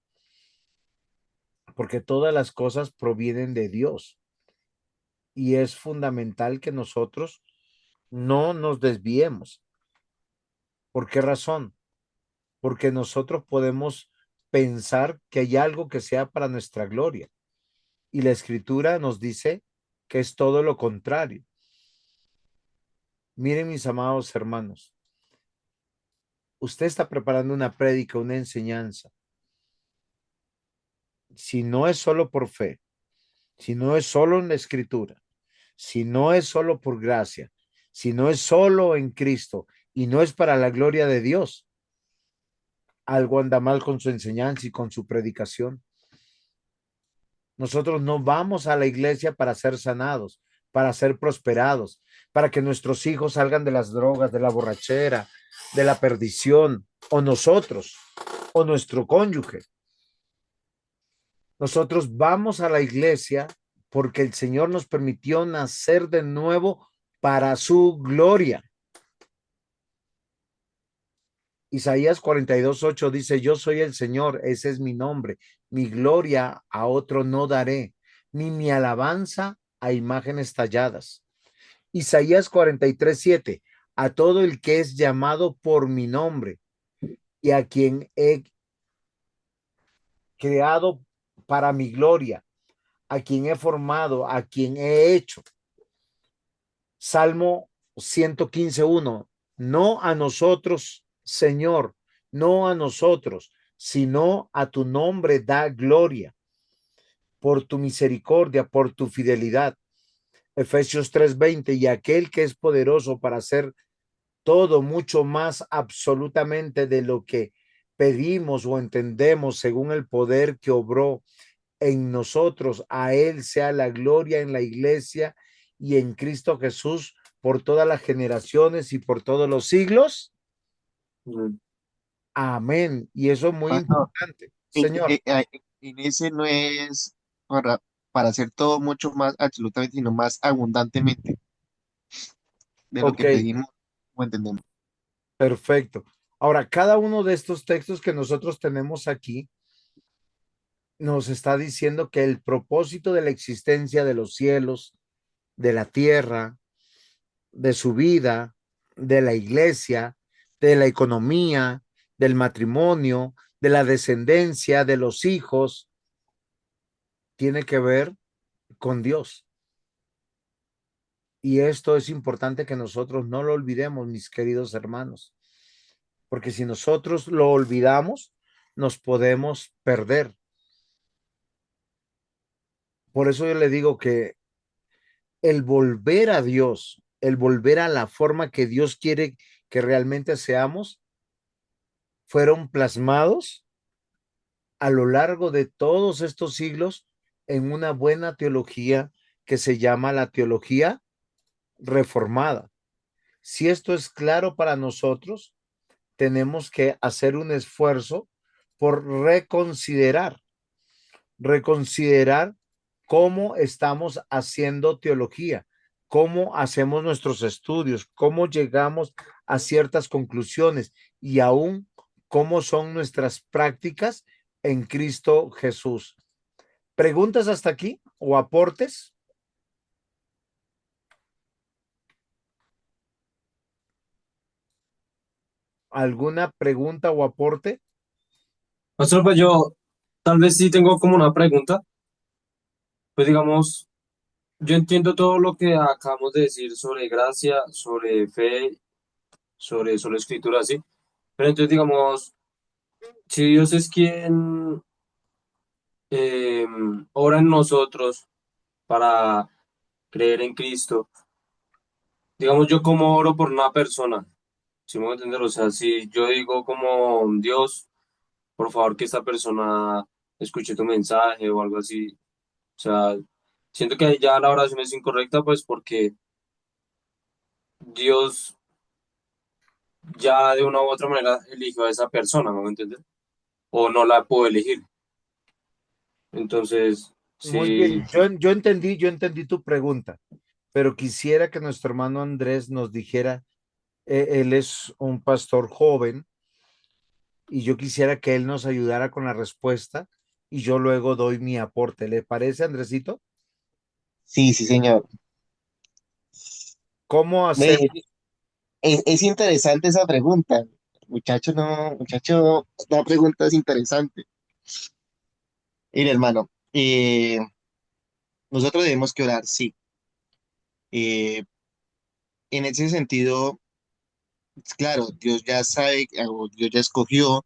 porque todas las cosas provienen de Dios y es fundamental que nosotros no nos desviemos. ¿Por qué razón? Porque nosotros podemos pensar que hay algo que sea para nuestra gloria. Y la escritura nos dice que es todo lo contrario. Miren, mis amados hermanos, usted está preparando una prédica, una enseñanza. Si no es solo por fe, si no es solo en la escritura, si no es solo por gracia, si no es solo en Cristo y no es para la gloria de Dios, algo anda mal con su enseñanza y con su predicación. Nosotros no vamos a la iglesia para ser sanados, para ser prosperados, para que nuestros hijos salgan de las drogas, de la borrachera, de la perdición, o nosotros, o nuestro cónyuge. Nosotros vamos a la iglesia porque el Señor nos permitió nacer de nuevo para su gloria. Isaías 42:8 dice, yo soy el Señor, ese es mi nombre, mi gloria a otro no daré, ni mi alabanza a imágenes talladas. Isaías 43:7, a todo el que es llamado por mi nombre y a quien he creado para mi gloria, a quien he formado, a quien he hecho. Salmo 115:1, no a nosotros, Señor, no a nosotros, sino a tu nombre da gloria por tu misericordia, por tu fidelidad. Efesios 3:20, y aquel que es poderoso para hacer todo mucho más absolutamente de lo que pedimos o entendemos según el poder que obró en nosotros. A Él sea la gloria en la iglesia y en Cristo Jesús por todas las generaciones y por todos los siglos. Amén. Y eso es muy Pastor, importante. en, Señor, en ese no es para hacer todo mucho más absolutamente, sino más abundantemente de lo ok, que pedimos o entendemos. perfecto. Ahora, cada uno de estos textos que nosotros tenemos aquí nos está diciendo que el propósito de la existencia de los cielos, de la tierra, de su vida, de la iglesia, de la economía, del matrimonio, de la descendencia, de los hijos, tiene que ver con Dios. Y esto es importante que nosotros no lo olvidemos, mis queridos hermanos, porque si nosotros lo olvidamos, nos podemos perder. Por eso yo le digo que el volver a Dios, el volver a la forma que Dios quiere que realmente seamos, fueron plasmados a lo largo de todos estos siglos en una buena teología que se llama la teología reformada. Si esto es claro para nosotros, tenemos que hacer un esfuerzo por reconsiderar cómo estamos haciendo teología, cómo hacemos nuestros estudios, cómo llegamos a ciertas conclusiones y aún cómo son nuestras prácticas en Cristo Jesús. ¿Preguntas hasta aquí o aportes? ¿Alguna pregunta o aporte? Pastor, pues yo tal vez sí tengo como una pregunta. Pues digamos, yo entiendo todo lo que acabamos de decir sobre gracia, sobre fe, sobre escritura, sí. Pero entonces, digamos, si Dios es quien eh, obra en nosotros para creer en Cristo, digamos, yo como oro por una persona, si me voy a entender, o sea, si yo digo como Dios, por favor que esta persona escuche tu mensaje o algo así, o sea, siento que ya la oración es incorrecta, pues porque Dios ya de una u otra manera eligió a esa persona, ¿me voy a entender? O no la puedo elegir. Entonces, Muy sí, bien, yo entendí tu pregunta, pero quisiera que nuestro hermano Andrés nos dijera, él es un pastor joven y yo quisiera que él nos ayudara con la respuesta y yo luego doy mi aporte. ¿Le parece, Andresito? Sí, sí, señor. ¿Cómo Ve, hacemos? es interesante esa pregunta. Muchacho, no, muchacho, la pregunta es interesante. Mire, hermano, nosotros debemos que orar, sí. Eh, en ese sentido, claro, Dios ya sabe, o Dios ya escogió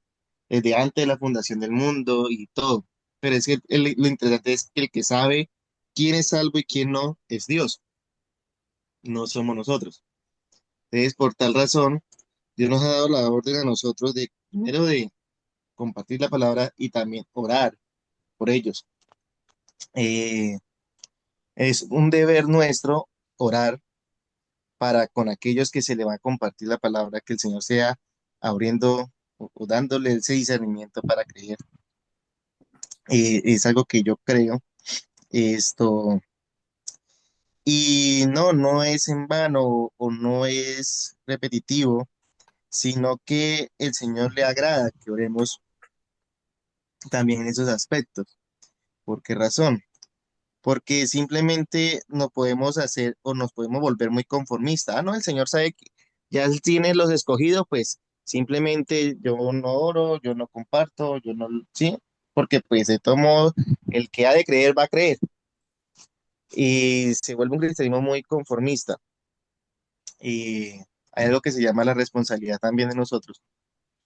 desde antes de la fundación del mundo y todo. Pero es que lo interesante es que el que sabe quién es salvo y quién no es Dios, no somos nosotros. Entonces, por tal razón, Dios nos ha dado la orden a nosotros de, primero, de compartir la palabra y también orar por ellos. Eh, es un deber nuestro orar para con aquellos que se le va a compartir la palabra, que el Señor sea abriendo o dándole ese discernimiento para creer. Es algo que yo creo. Esto, y no, no es en vano o no es repetitivo, sino que el Señor le agrada que oremos también en esos aspectos. ¿Por qué razón? Porque simplemente no podemos hacer o nos podemos volver muy conformistas. Ah, no, el Señor sabe que ya Él tiene los escogidos, pues simplemente yo no oro, yo no comparto, yo no, sí, porque pues de todo modo el que ha de creer va a creer y se vuelve un cristianismo muy conformista. Y hay algo que se llama la responsabilidad también de nosotros.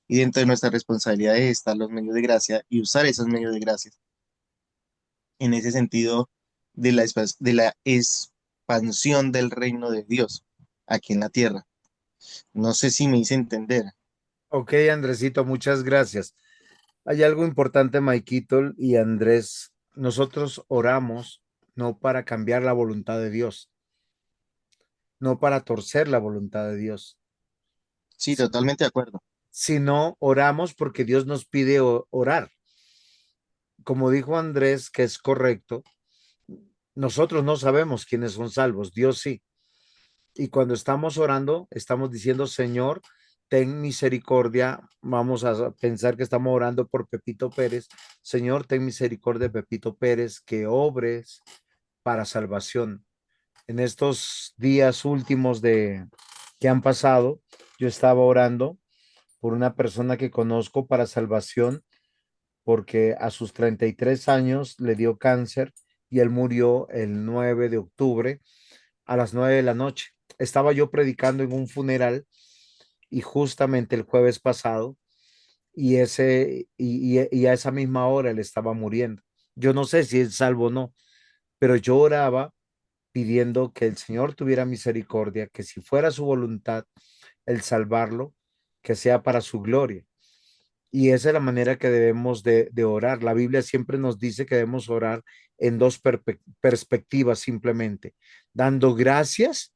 Y dentro de nuestra responsabilidad están los medios de gracia y usar esos medios de gracia en ese sentido de la expansión del reino de Dios aquí en la tierra. No sé si me hice entender. Ok, Andresito, muchas gracias. Hay algo importante, Maikito y Andrés. Nosotros oramos no para cambiar la voluntad de Dios, no para torcer la voluntad de Dios, Sí, totalmente de acuerdo. sino oramos porque Dios nos pide orar. Como dijo Andrés, que es correcto, nosotros no sabemos quiénes son salvos, Dios sí. Y cuando estamos orando, estamos diciendo, Señor, ten misericordia. Vamos a pensar que estamos orando por Pepito Pérez. Señor, ten misericordia de Pepito Pérez, que obres para salvación. En estos días últimos que han pasado, yo estaba orando por una persona que conozco para salvación, porque a sus 33 años le dio cáncer y él murió el 9 de octubre a las 9 de la noche. Estaba yo predicando en un funeral y justamente el jueves pasado y a esa misma hora él estaba muriendo. Yo no sé si es salvo o no, pero yo oraba pidiendo que el Señor tuviera misericordia, que si fuera su voluntad el salvarlo, que sea para su gloria. Y esa es la manera que debemos de orar. La Biblia siempre nos dice que debemos orar en dos perspectivas simplemente, dando gracias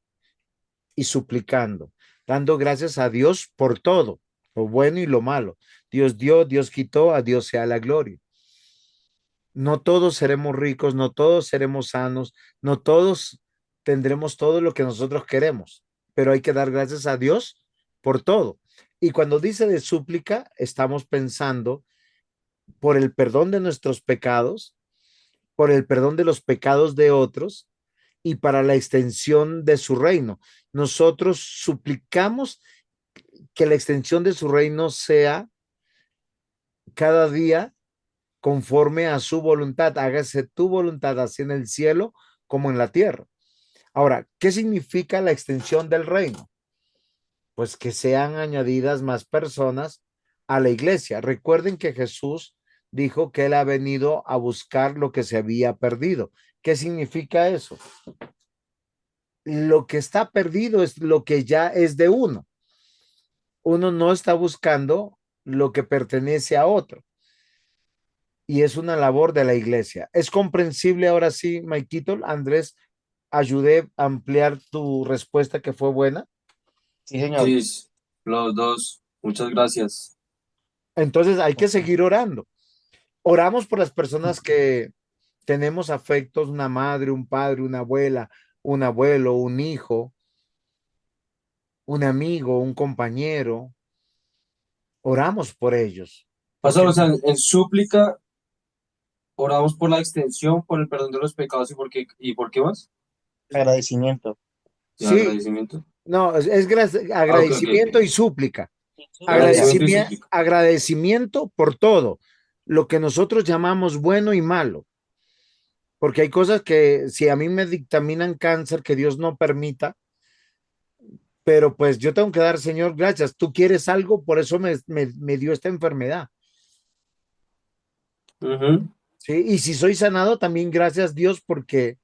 y suplicando, dando gracias a Dios por todo, lo bueno y lo malo. Dios dio, Dios quitó, a Dios sea la gloria. No todos seremos ricos, no todos seremos sanos, no todos tendremos todo lo que nosotros queremos, pero hay que dar gracias a Dios por todo. Y cuando dice de súplica, estamos pensando por el perdón de nuestros pecados, por el perdón de los pecados de otros y para la extensión de su reino. Nosotros suplicamos que la extensión de su reino sea cada día conforme a su voluntad. Hágase tu voluntad así en el cielo como en la tierra. Ahora, ¿qué significa la extensión del reino? Pues que sean añadidas más personas a la iglesia. Recuerden que Jesús dijo que él ha venido a buscar lo que se había perdido. ¿Qué significa eso? Lo que está perdido es lo que ya es de uno. Uno no está buscando lo que pertenece a otro. Y es una labor de la iglesia. ¿Es comprensible ahora sí, Maikito? Andrés, ayudé a ampliar tu respuesta que fue buena. Sí, señor. Sí, los dos. Muchas gracias. Entonces hay que seguir orando. Oramos por las personas que tenemos afectos, una madre, un padre, una abuela, un abuelo, un hijo, un amigo, un compañero. Oramos por ellos, Pastor, porque o sea, en súplica oramos por la extensión, por el perdón de los pecados y por qué más? Agradecimiento. Y sí, agradecimiento. no, Ah, ok, ok, agradecimiento ok. y súplica. Súplica. Agradecimiento y súplica. Agradecimiento por todo, lo que nosotros llamamos bueno y malo, porque hay cosas que si a mí me dictaminan cáncer, que Dios no permita, pero pues yo tengo que dar, Señor, gracias. Tú quieres algo, por eso me dio esta enfermedad. Ujú. ¿Sí? Y si soy sanado, también gracias Dios, porque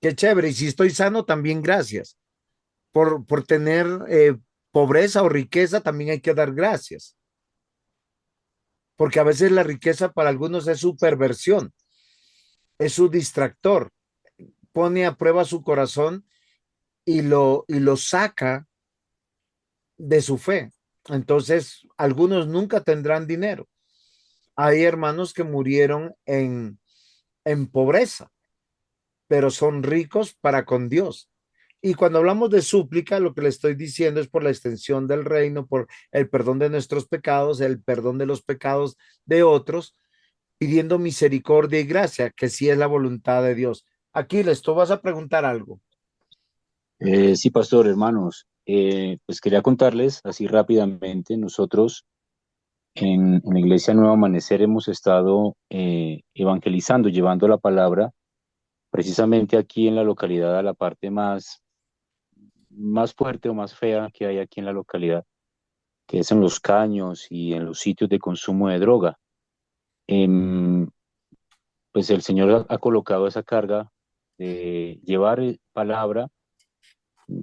qué chévere. Y si estoy sano, también gracias. Por tener pobreza o riqueza, también hay que dar gracias, porque a veces la riqueza para algunos es su perversión, es su distractor, pone a prueba su corazón y lo saca de su fe. Entonces, algunos nunca tendrán dinero. Hay hermanos que murieron en pobreza, pero son ricos para con Dios. Y cuando hablamos de súplica, lo que le estoy diciendo es por la extensión del reino, por el perdón de nuestros pecados, el perdón de los pecados de otros, pidiendo misericordia y gracia, que sí es la voluntad de Dios. Aquiles, tú vas a preguntar algo. Sí, pastor, hermanos, pues quería contarles así rápidamente, nosotros en la Iglesia Nuevo Amanecer hemos estado evangelizando, llevando la palabra precisamente aquí en la localidad, a la parte más fuerte o más fea que hay aquí en la localidad, que es en los caños y en los sitios de consumo de droga. Em, pues el Señor ha colocado esa carga de llevar palabra,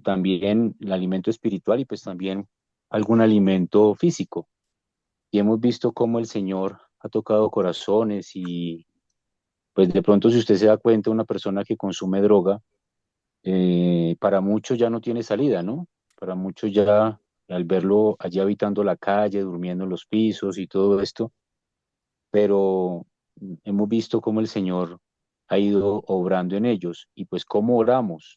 también el alimento espiritual y pues también algún alimento físico. Y hemos visto cómo el Señor ha tocado corazones y pues de pronto si usted se da cuenta, una persona que consume droga, para muchos ya no tiene salida, ¿no? Para muchos ya al verlo allí habitando la calle, durmiendo en los pisos y todo esto, pero hemos visto cómo el Señor ha ido obrando en ellos y pues cómo oramos.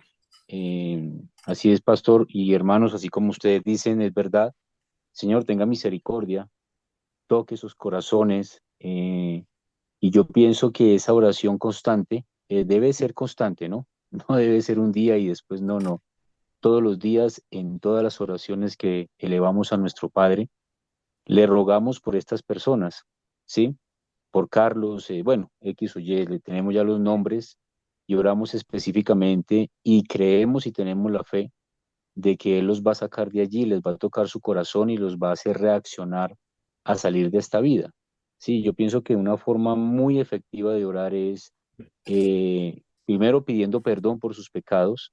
Así es, pastor y hermanos, así como ustedes dicen, es verdad. Señor, tenga misericordia, toque sus corazones. Y yo pienso que esa oración constante debe ser constante, ¿no? No debe ser un día y después no, no. Todos los días, en todas las oraciones que elevamos a nuestro Padre, le rogamos por estas personas, ¿sí? Por Carlos, bueno, X o Y, le tenemos ya los nombres y oramos específicamente y creemos y tenemos la fe de que Él los va a sacar de allí, les va a tocar su corazón y los va a hacer reaccionar a salir de esta vida. Sí, yo pienso que una forma muy efectiva de orar es primero pidiendo perdón por sus pecados.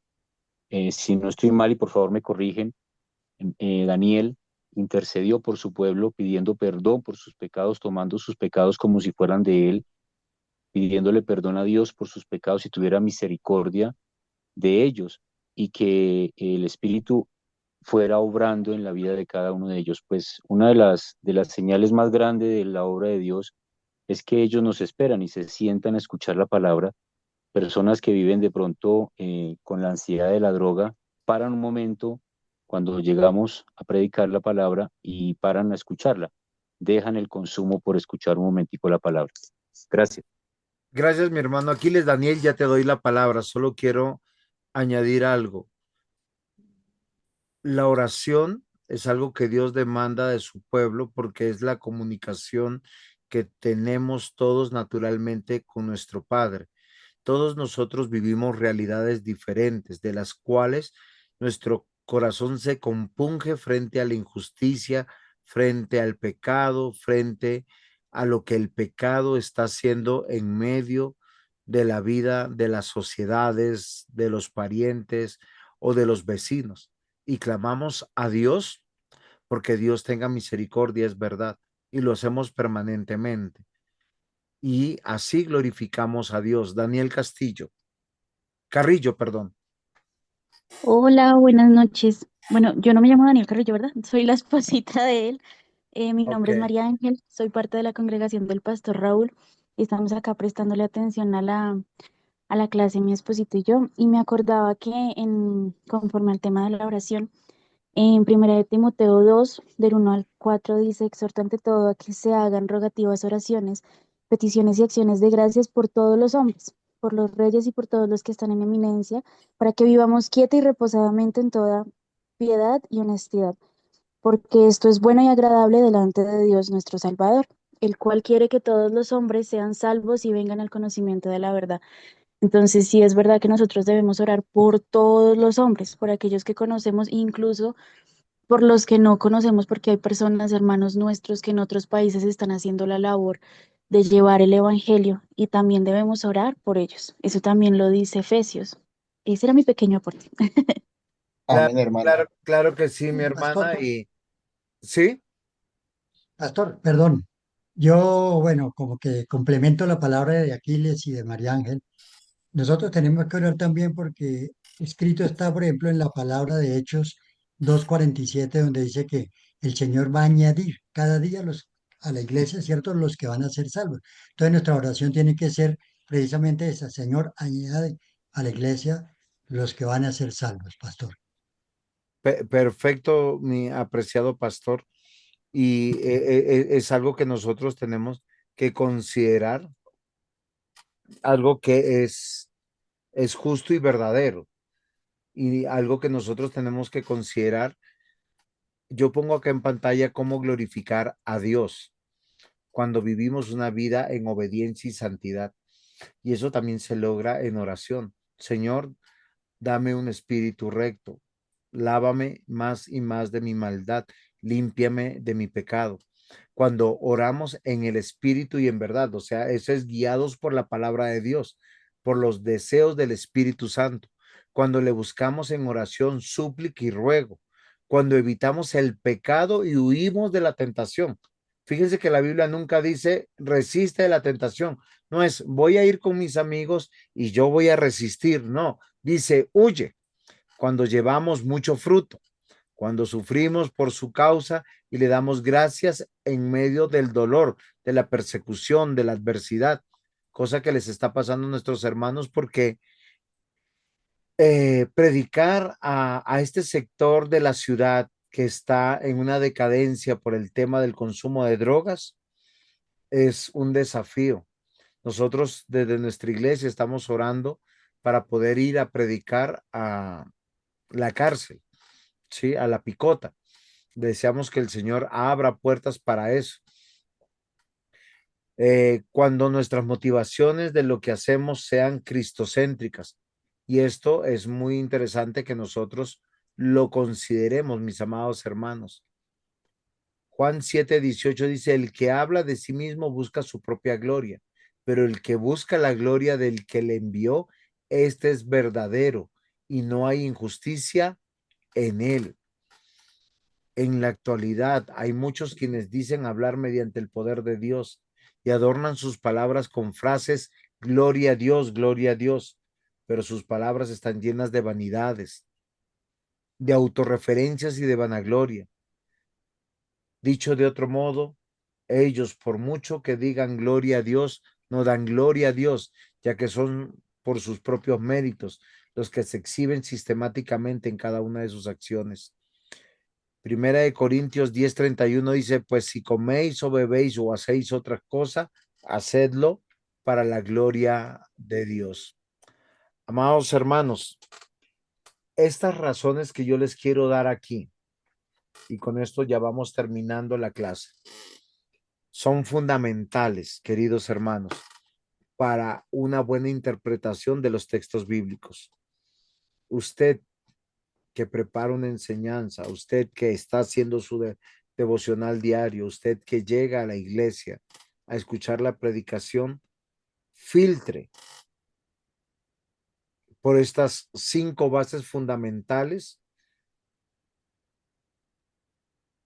Si no estoy mal y por favor me corrigen, Daniel intercedió por su pueblo pidiendo perdón por sus pecados, tomando sus pecados como si fueran de él, pidiéndole perdón a Dios por sus pecados y tuviera misericordia de ellos y que el Espíritu fuera obrando en la vida de cada uno de ellos. Pues una de las señales más grandes de la obra de Dios es que ellos nos esperan y se sientan a escuchar la palabra. Personas que viven de pronto con la ansiedad de la droga, paran un momento cuando llegamos a predicar la palabra y paran a escucharla. Dejan el consumo por escuchar un momentico la palabra. Gracias. Gracias, mi hermano Aquiles. Daniel, ya te doy la palabra. Solo quiero añadir algo. La oración es algo que Dios demanda de su pueblo porque es la comunicación que tenemos todos naturalmente con nuestro Padre. Todos nosotros vivimos realidades diferentes, de las cuales nuestro corazón se compunge frente a la injusticia, frente al pecado, frente a lo que el pecado está haciendo en medio de la vida de las sociedades, de los parientes o de los vecinos. Y clamamos a Dios porque Dios tenga misericordia, es verdad, y lo hacemos permanentemente. Y así glorificamos a Dios. Daniel Castillo. Carrillo, perdón. Hola, buenas noches. Bueno, yo no me llamo Daniel Carrillo, ¿verdad? Soy la esposita de él. Mi Ok. nombre es María Ángel, soy parte de la congregación del Pastor Raúl. Estamos acá prestándole atención a la clase, mi esposito y yo. Y me acordaba que conforme al tema de la oración, en 1 Timoteo 2 del 1 al 4 dice, exhorta ante todo a que se hagan rogativas oraciones, peticiones y acciones de gracias por todos los hombres, por los reyes y por todos los que están en eminencia, para que vivamos quieta y reposadamente en toda piedad y honestidad, porque esto es bueno y agradable delante de Dios nuestro Salvador, el cual quiere que todos los hombres sean salvos y vengan al conocimiento de la verdad. Entonces, sí es verdad que nosotros debemos orar por todos los hombres, por aquellos que conocemos, incluso por los que no conocemos, porque hay personas, hermanos nuestros, que en otros países están haciendo la labor de llevar el Evangelio y también debemos orar por ellos. Eso también lo dice Efesios. Ese era mi pequeño aporte. Claro, Amén, hermano. claro que sí, mi Pastor, hermana. Y sí, pastor, perdón. Yo, bueno, como que complemento la palabra de Aquiles y de María Ángel. Nosotros tenemos que orar también porque escrito está, por ejemplo, en la palabra de Hechos 2:47, donde dice que el Señor va a añadir cada día a la iglesia, ¿cierto? Los que van a ser salvos. Entonces nuestra oración tiene que ser precisamente esa, Señor, añade a la iglesia los que van a ser salvos, pastor. perfecto, mi apreciado pastor. Y es algo que nosotros tenemos que considerar, algo que es justo y verdadero. Y algo que nosotros tenemos que considerar. Yo pongo acá en pantalla cómo glorificar a Dios cuando vivimos una vida en obediencia y santidad. Y eso también se logra en oración. Señor, dame un espíritu recto, lávame más y más de mi maldad, límpiame de mi pecado. Cuando oramos en el espíritu y en verdad, o sea, eso es guiados por la palabra de Dios, por los deseos del Espíritu Santo. Cuando le buscamos en oración, súplica y ruego. Cuando evitamos el pecado y huimos de la tentación. Fíjense que la Biblia nunca dice resiste de la tentación. No es voy a ir con mis amigos y yo voy a resistir. No, dice huye cuando llevamos mucho fruto. Cuando sufrimos por su causa y le damos gracias en medio del dolor, de la persecución, de la adversidad, cosa que les está pasando a nuestros hermanos porque predicar a este sector de la ciudad que está en una decadencia por el tema del consumo de drogas es un desafío. Nosotros desde nuestra iglesia estamos orando para poder ir a predicar a la cárcel, ¿sí? A la picota. Deseamos que el Señor abra puertas para eso. Cuando nuestras motivaciones de lo que hacemos sean cristocéntricas. Y esto es muy interesante que nosotros lo consideremos, mis amados hermanos. Juan 7:18 dice, el que habla de sí mismo busca su propia gloria, pero el que busca la gloria del que le envió, este es verdadero y no hay injusticia en él. En la actualidad hay muchos quienes dicen hablar mediante el poder de Dios y adornan sus palabras con frases, gloria a Dios, pero sus palabras están llenas de vanidades, de autorreferencias y de vanagloria. Dicho de otro modo, ellos, por mucho que digan gloria a Dios, no dan gloria a Dios, ya que son por sus propios méritos los que se exhiben sistemáticamente en cada una de sus acciones. Primera de Corintios 10:31 dice, pues si coméis o bebéis o hacéis otra cosa, hacedlo para la gloria de Dios. Amados hermanos, estas razones que yo les quiero dar aquí, y con esto ya vamos terminando la clase, son fundamentales, queridos hermanos, para una buena interpretación de los textos bíblicos. Usted que prepara una enseñanza, usted que está haciendo su devocional diario, usted que llega a la iglesia a escuchar la predicación, filtre por estas 5 bases fundamentales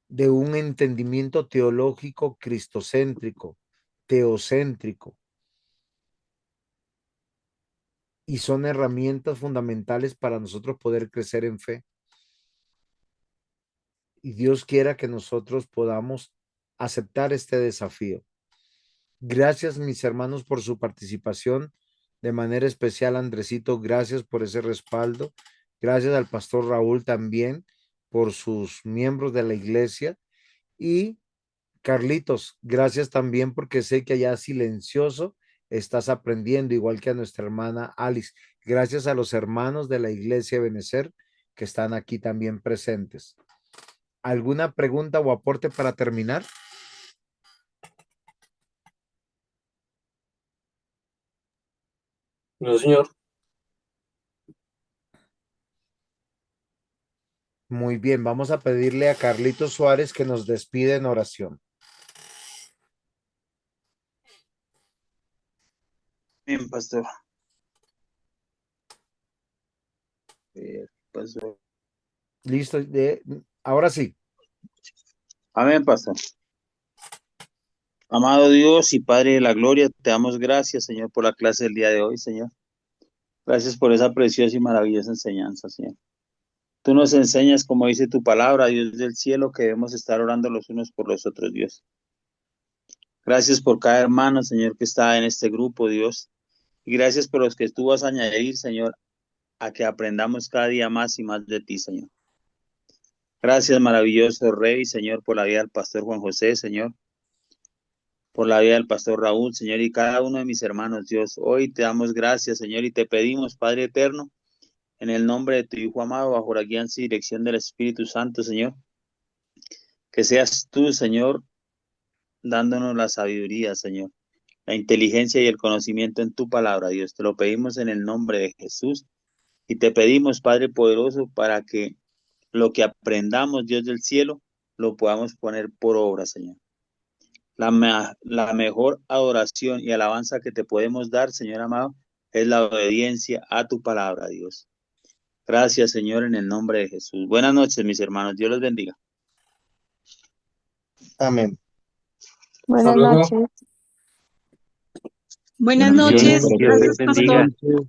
de un entendimiento teológico cristocéntrico, teocéntrico, y son herramientas fundamentales para nosotros poder crecer en fe. Y Dios quiera que nosotros podamos aceptar este desafío. Gracias, mis hermanos, por su participación. De manera especial, Andresito, gracias por ese respaldo. Gracias al pastor Raúl también por sus miembros de la iglesia. Y Carlitos, gracias también porque sé que allá silencioso estás aprendiendo, igual que a nuestra hermana Alice. Gracias a los hermanos de la iglesia Benecer que están aquí también presentes. ¿Alguna pregunta o aporte para terminar? No, señor. Muy bien, vamos a pedirle a Carlitos Suárez que nos despide en oración. Bien, pastor. Pastor. Listo, ahora sí. Amén, pastor. Amado Dios y Padre de la gloria, te damos gracias, Señor, por la clase del día de hoy, Señor. Gracias por esa preciosa y maravillosa enseñanza, Señor. Tú nos enseñas, como dice tu palabra, Dios del cielo, que debemos estar orando los unos por los otros, Dios. Gracias por cada hermano, Señor, que está en este grupo, Dios. Y gracias por los que tú vas a añadir, Señor, a que aprendamos cada día más y más de ti, Señor. Gracias, maravilloso Rey, Señor, por la vida del pastor Juan José, Señor. Por la vida del pastor Raúl, Señor, y cada uno de mis hermanos, Dios. Hoy te damos gracias, Señor, y te pedimos, Padre eterno, en el nombre de tu Hijo amado, bajo la guía y dirección del Espíritu Santo, Señor, que seas tú, Señor, dándonos la sabiduría, Señor, la inteligencia y el conocimiento en tu palabra, Dios. Te lo pedimos en el nombre de Jesús y te pedimos, Padre poderoso, para que lo que aprendamos, Dios del cielo, lo podamos poner por obra, Señor. La mejor adoración y alabanza que te podemos dar, Señor amado, es la obediencia a tu palabra, Dios. Gracias, Señor, en el nombre de Jesús. Buenas noches, mis hermanos. Dios los bendiga. Amén. Hasta Buenas luego. noches. Buenas Bendiciones, noches. que Dios les Gracias, bendiga. pastor.